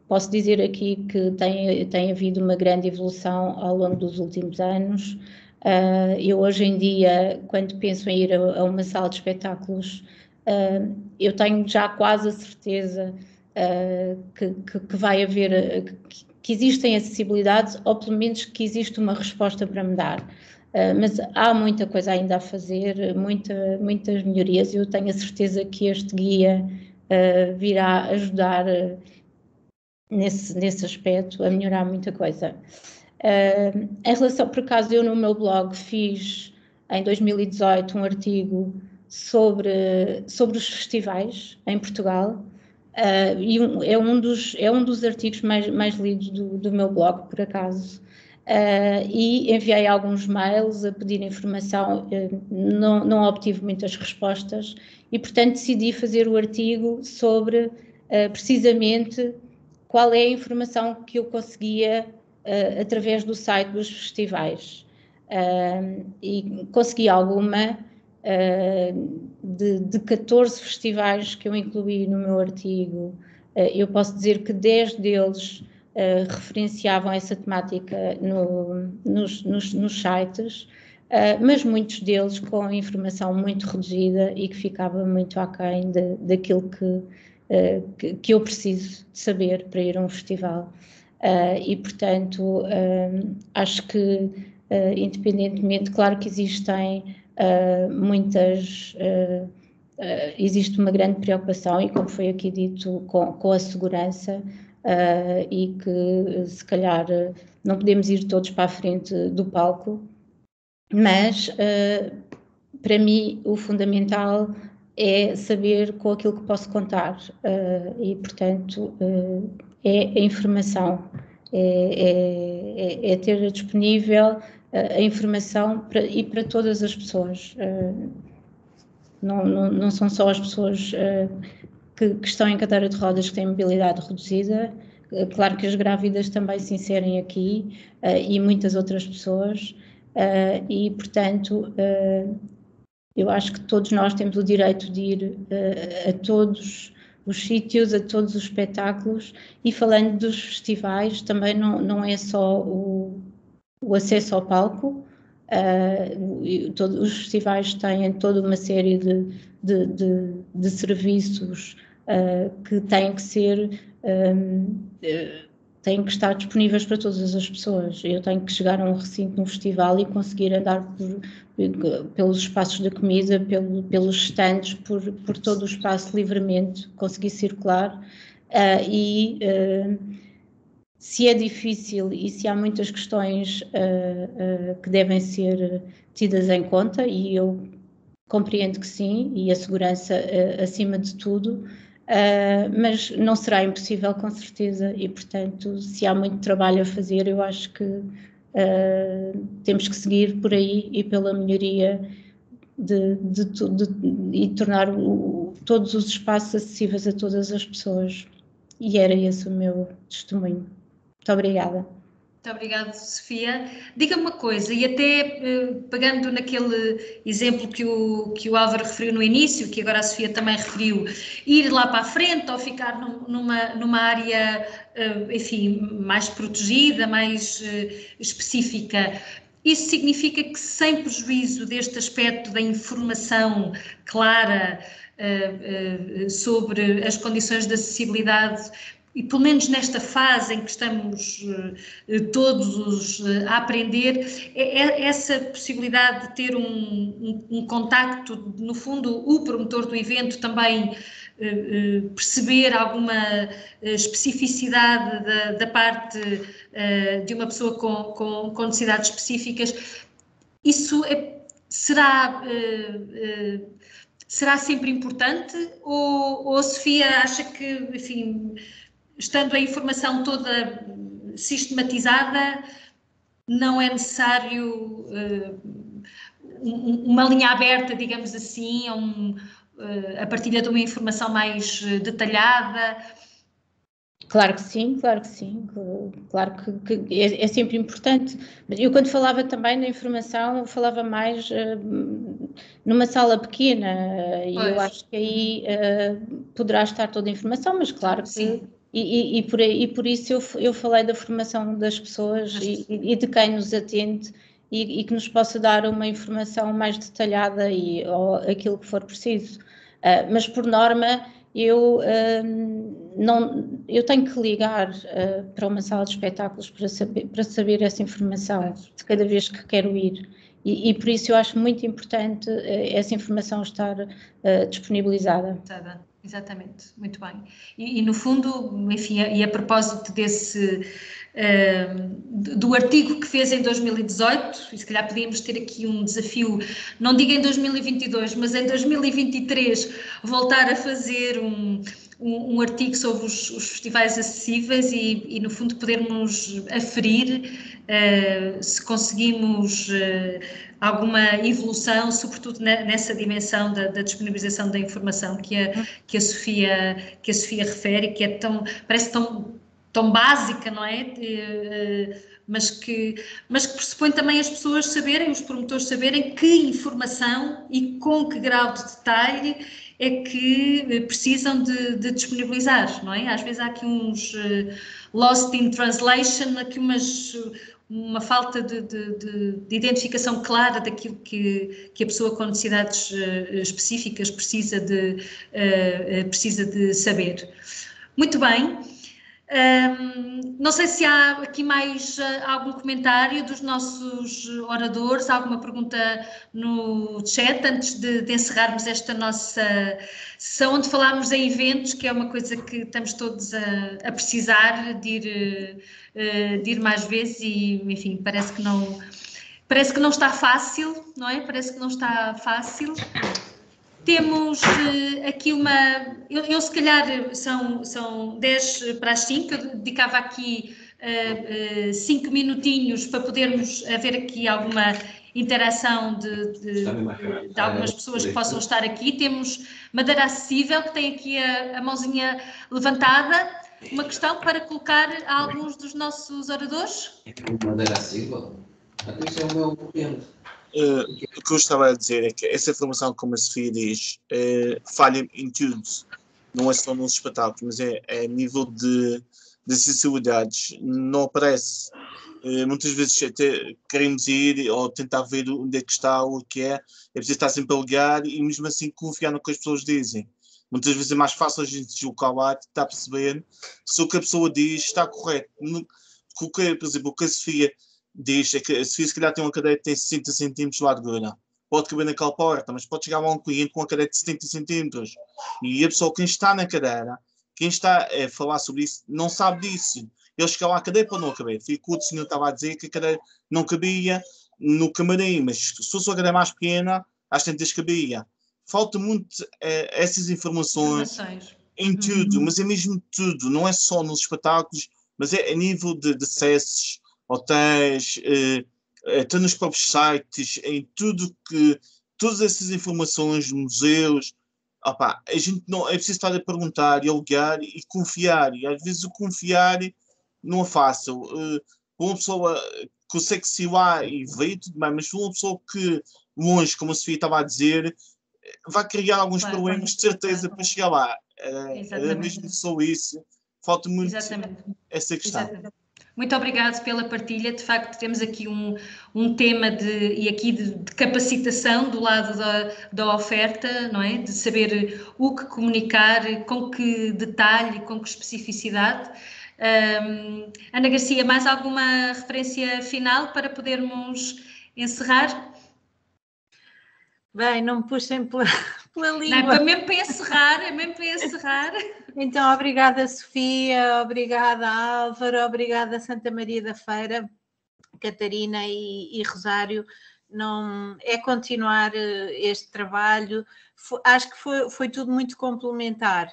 posso dizer aqui que tem havido uma grande evolução ao longo dos últimos anos. Eu hoje em dia, quando penso em ir a uma sala de espetáculos, eu tenho já quase a certeza que vai haver, que existem acessibilidades, ou pelo menos que existe uma resposta para me dar. Mas há muita coisa ainda a fazer, muitas melhorias. Eu tenho a certeza que este guia virá ajudar nesse aspecto, a melhorar muita coisa. Em relação, por acaso, eu no meu blog fiz em 2018 um artigo sobre os festivais em Portugal, e é um dos artigos mais lidos do meu blog, por acaso, e enviei alguns mails a pedir informação, não obtive muitas respostas e, portanto, decidi fazer o artigo sobre precisamente qual é a informação que eu conseguia através do site dos festivais, e consegui alguma de 14 festivais que eu incluí no meu artigo. Eu posso dizer que 10 deles referenciavam essa temática nos sites, mas muitos deles com informação muito reduzida e que ficava muito aquém daquilo que eu preciso de saber para ir a um festival. E, portanto, acho que, independentemente, claro que existem existe uma grande preocupação, e como foi aqui dito, com a segurança, e que se calhar não podemos ir todos para a frente do palco, mas para mim o fundamental é saber com aquilo que posso contar, e portanto é a informação, é ter disponível a informação para todas as pessoas. Não são só as pessoas que estão em cadeira de rodas que têm mobilidade reduzida, claro que as grávidas também se inserem aqui, e muitas outras pessoas, e portanto eu acho que todos nós temos o direito de ir a todos os sítios, a todos os espetáculos. E falando dos festivais, também não é só o o acesso ao palco. Todos os festivais têm toda uma série de serviços que têm que ser, têm que estar disponíveis para todas as pessoas. Eu tenho que chegar a um recinto, num festival, e conseguir andar pelos espaços de comida, pelos stands, por todo o espaço livremente, conseguir circular. Se é difícil e se há muitas questões que devem ser tidas em conta, e eu compreendo que sim, e a segurança acima de tudo, mas não será impossível, com certeza, e portanto, se há muito trabalho a fazer, eu acho que temos que seguir por aí e pela melhoria e tornar todos os espaços acessíveis a todas as pessoas. E era esse o meu testemunho. Muito obrigada. Muito obrigada, Sofia. Diga-me uma coisa, e até pegando naquele exemplo que o Álvaro referiu no início, que agora a Sofia também referiu, ir lá para a frente ou ficar numa área, enfim, mais protegida, mais específica, isso significa que, sem prejuízo deste aspecto da informação clara sobre as condições de acessibilidade, e pelo menos nesta fase em que estamos todos a aprender, essa possibilidade de ter um contacto, no fundo, o promotor do evento também perceber alguma especificidade da parte de uma pessoa com necessidades específicas, isso será sempre importante, ou Sofia acha que, enfim, estando a informação toda sistematizada, não é necessário uma linha aberta, digamos assim, a partilha de uma informação mais detalhada? Claro que sim, claro que sim, claro que é sempre importante. Eu, quando falava também da informação, eu falava mais numa sala pequena, e eu acho que aí poderá estar toda a informação, mas claro que sim. E por isso eu falei da formação das pessoas e de quem nos atende, e que nos possa dar uma informação mais detalhada ou aquilo que for preciso. Mas, por norma, eu tenho que ligar para uma sala de espetáculos para saber essa informação de cada vez que quero ir. E por isso eu acho muito importante essa informação estar disponibilizada. Exatamente, muito bem. E no fundo, enfim, e a propósito do artigo que fez em 2018, e se calhar podíamos ter aqui um desafio, não digo em 2022, mas em 2023, voltar a fazer um artigo sobre os festivais acessíveis e no fundo podermos aferir se conseguimos alguma evolução, sobretudo nessa dimensão da disponibilização da informação que a Sofia refere, que parece tão básica, não é? Mas que pressupõe também as pessoas saberem, os promotores saberem que informação e com que grau de detalhe é que precisam de disponibilizar, não é? Às vezes há aqui uns lost in translation, aqui uma falta de identificação clara daquilo que a pessoa com necessidades específicas precisa de saber. Muito bem. Não sei se há aqui mais algum comentário dos nossos oradores, alguma pergunta no chat antes de encerrarmos esta nossa sessão, onde falámos em eventos, que é uma coisa que estamos todos a precisar de ir mais vezes e, enfim, parece que não está fácil, não é? Parece que não está fácil. Temos aqui eu se calhar são 10 para as 5, eu dedicava aqui 5 minutinhos para podermos haver aqui alguma interação de algumas pessoas que possam estar aqui. Temos Madeira Acessível, que tem aqui a mãozinha levantada. Uma questão para colocar a alguns dos nossos oradores? Madeira Acessível? Isso é o meu cliente. O que eu estava a dizer é que essa informação, como a Sofia diz, falha em tudo. Não é só nos espetáculos, mas é a nível de acessibilidades. Não aparece muitas vezes até queremos ir ou tentar ver onde é que está ou o que é preciso estar sempre a ligar e mesmo assim confiar no que as pessoas dizem. Muitas vezes é mais fácil a gente deslocar, tentar a perceber se o que a pessoa diz está correto. Por exemplo, o que a Sofia diz é que a Sofia se calhar tem uma cadeira que tem 60 centímetros de largura. Pode caber naquela porta, mas pode chegar lá um cliente com uma cadeira de 70 centímetros. E a pessoa, quem está na cadeira, quem está a falar sobre isso, não sabe disso. Ele chegou lá à cadeira para não caber. Foi o que o senhor estava a dizer, que a cadeira não cabia no camarim, mas se fosse uma cadeira mais pequena, às tantas cabia. Falta muito essas informações em tudo, mas é mesmo tudo, não é só nos espetáculos, mas é a nível de acessos, hotéis, até nos próprios sites, em tudo que, todas essas informações, museus, opa, a gente não, é preciso estar a perguntar e a ligar e confiar, e às vezes o confiar não é fácil. Uma pessoa consegue se ir lá e ver tudo bem, mas uma pessoa que longe, como a Sofia estava a dizer, vai criar alguns problemas de certeza para chegar lá. Era mesmo só isso. Falta muito essa questão. Exatamente. Muito obrigado pela partilha. De facto, temos aqui um tema de capacitação do lado da oferta, não é? De saber o que comunicar, com que detalhe, com que especificidade. Ana Garcia, mais alguma referência final para podermos encerrar? Bem, não me puxem pela língua. Não, é mesmo para encerrar, é mesmo para encerrar. Então, obrigada Sofia, obrigada Álvaro, obrigada Santa Maria da Feira, Catarina e Rosário. Não, é continuar este trabalho. Acho que foi tudo muito complementar.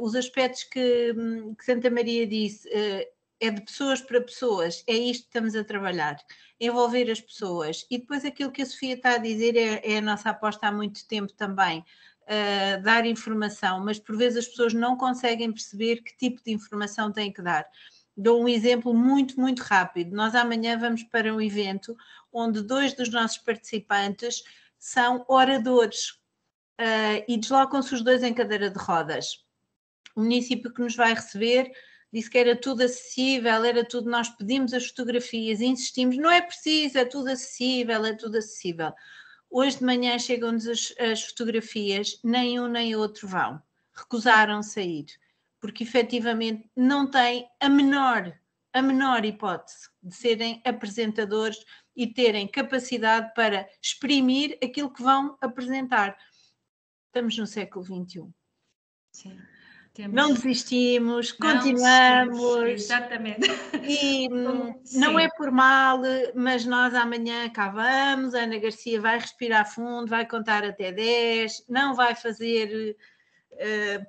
Os aspectos que Santa Maria disse, é de pessoas para pessoas, é isto que estamos a trabalhar, envolver as pessoas. E depois aquilo que a Sofia está a dizer é a nossa aposta há muito tempo também, dar informação, mas por vezes as pessoas não conseguem perceber que tipo de informação têm que dar. Dou um exemplo muito, muito rápido. Nós amanhã vamos para um evento onde 2 dos nossos participantes são oradores e deslocam-se os 2 em cadeira de rodas. O município que nos vai receber disse que era tudo acessível, era tudo, nós pedimos as fotografias, insistimos, não é preciso, é tudo acessível, é tudo acessível. Hoje de manhã chegam-nos as fotografias, nem um nem outro vão, recusaram-se a ir, porque efetivamente não têm a menor hipótese de serem apresentadores e terem capacidade para exprimir aquilo que vão apresentar. Estamos no século XXI. Sim. Não desistimos, continuamos. Exatamente. E não é por mal, mas nós amanhã cá vamos, a Ana Garcia vai respirar fundo, vai contar até 10, não vai fazer,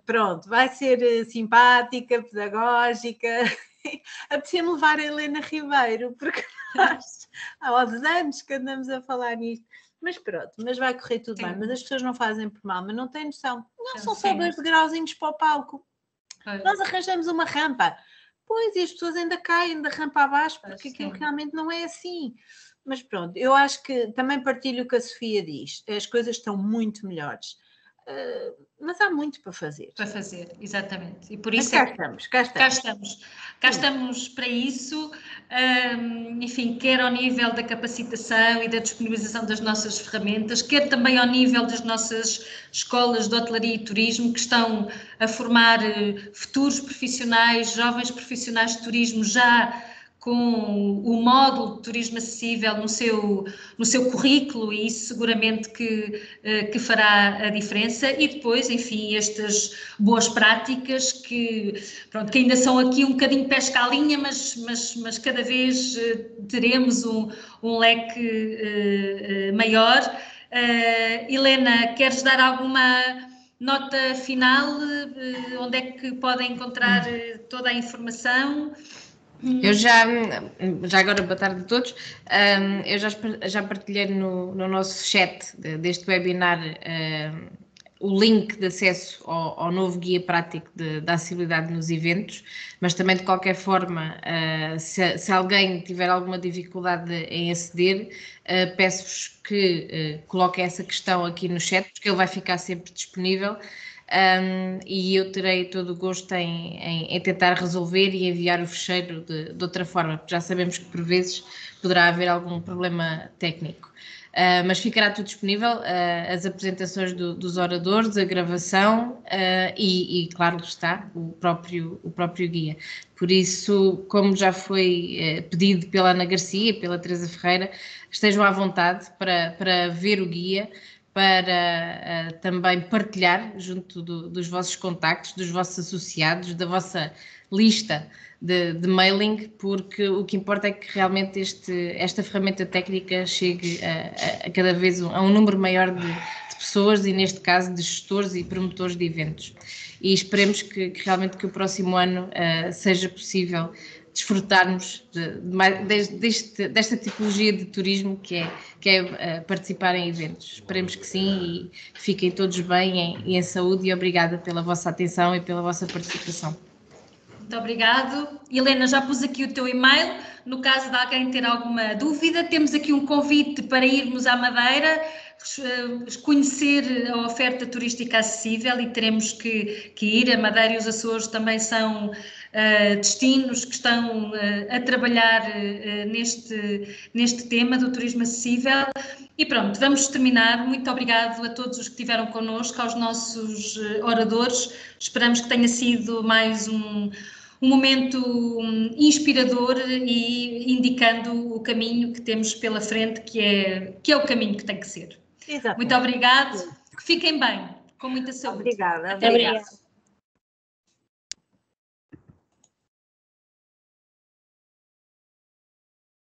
pronto, vai ser simpática, pedagógica. Apetecia-me levar a Helena Ribeiro, porque nós há anos que andamos a falar nisto. Mas pronto, mas vai correr tudo bem. Mas as pessoas não fazem por mal, mas não têm noção. Não são só 2 degrauzinhos para o palco. Nós arranjamos uma rampa. Pois, e as pessoas ainda caem da rampa abaixo, porque aquilo realmente não é assim. Mas pronto, eu acho que também partilho o que a Sofia diz. As coisas estão muito melhores. Mas há muito para fazer. Para fazer, exatamente. E por isso cá estamos para isso, enfim, quer ao nível da capacitação e da disponibilização das nossas ferramentas, quer também ao nível das nossas escolas de hotelaria e turismo, que estão a formar futuros profissionais, jovens profissionais de turismo já com o módulo de turismo acessível no seu currículo, e isso seguramente que fará a diferença. E depois, enfim, estas boas práticas que ainda são aqui um bocadinho pesca à linha, mas cada vez teremos um leque maior. Helena, queres dar alguma nota final? Onde é que podem encontrar toda a informação? Eu já agora, boa tarde a todos, eu já partilhei no nosso chat deste webinar o link de acesso ao novo guia prático da acessibilidade nos eventos, mas também de qualquer forma, se alguém tiver alguma dificuldade em aceder, peço-vos que coloquem essa questão aqui no chat, porque ele vai ficar sempre disponível. e eu terei todo o gosto em tentar resolver e enviar o fecheiro de outra forma, porque já sabemos que por vezes poderá haver algum problema técnico. Mas ficará tudo disponível, as apresentações dos oradores, a gravação e claro está, o próprio guia. Por isso, como já foi pedido pela Ana Garcia, pela Teresa Ferreira, estejam à vontade para ver o guia, para também partilhar junto dos vossos contactos, dos vossos associados, da vossa lista de mailing, porque o que importa é que realmente esta ferramenta técnica chegue a cada vez a um número maior de pessoas e, neste caso, de gestores e promotores de eventos. E esperemos que realmente que o próximo ano seja possível desfrutarmos desta tipologia de turismo que é participar em eventos. Esperemos que sim, e fiquem todos bem e em saúde, e obrigada pela vossa atenção e pela vossa participação. Muito obrigado. Helena, já pus aqui o teu e-mail. No caso de alguém ter alguma dúvida, temos aqui um convite para irmos à Madeira, conhecer a oferta turística acessível, e teremos que ir. A Madeira e os Açores também são destinos que estão a trabalhar neste tema do turismo acessível. E pronto, vamos terminar. Muito obrigado a todos os que estiveram connosco, aos nossos oradores. Esperamos que tenha sido mais um momento inspirador e indicando o caminho que temos pela frente, que é o caminho que tem que ser. Exatamente. Muito obrigado. Fiquem bem, com muita saúde. Obrigada. Até breve.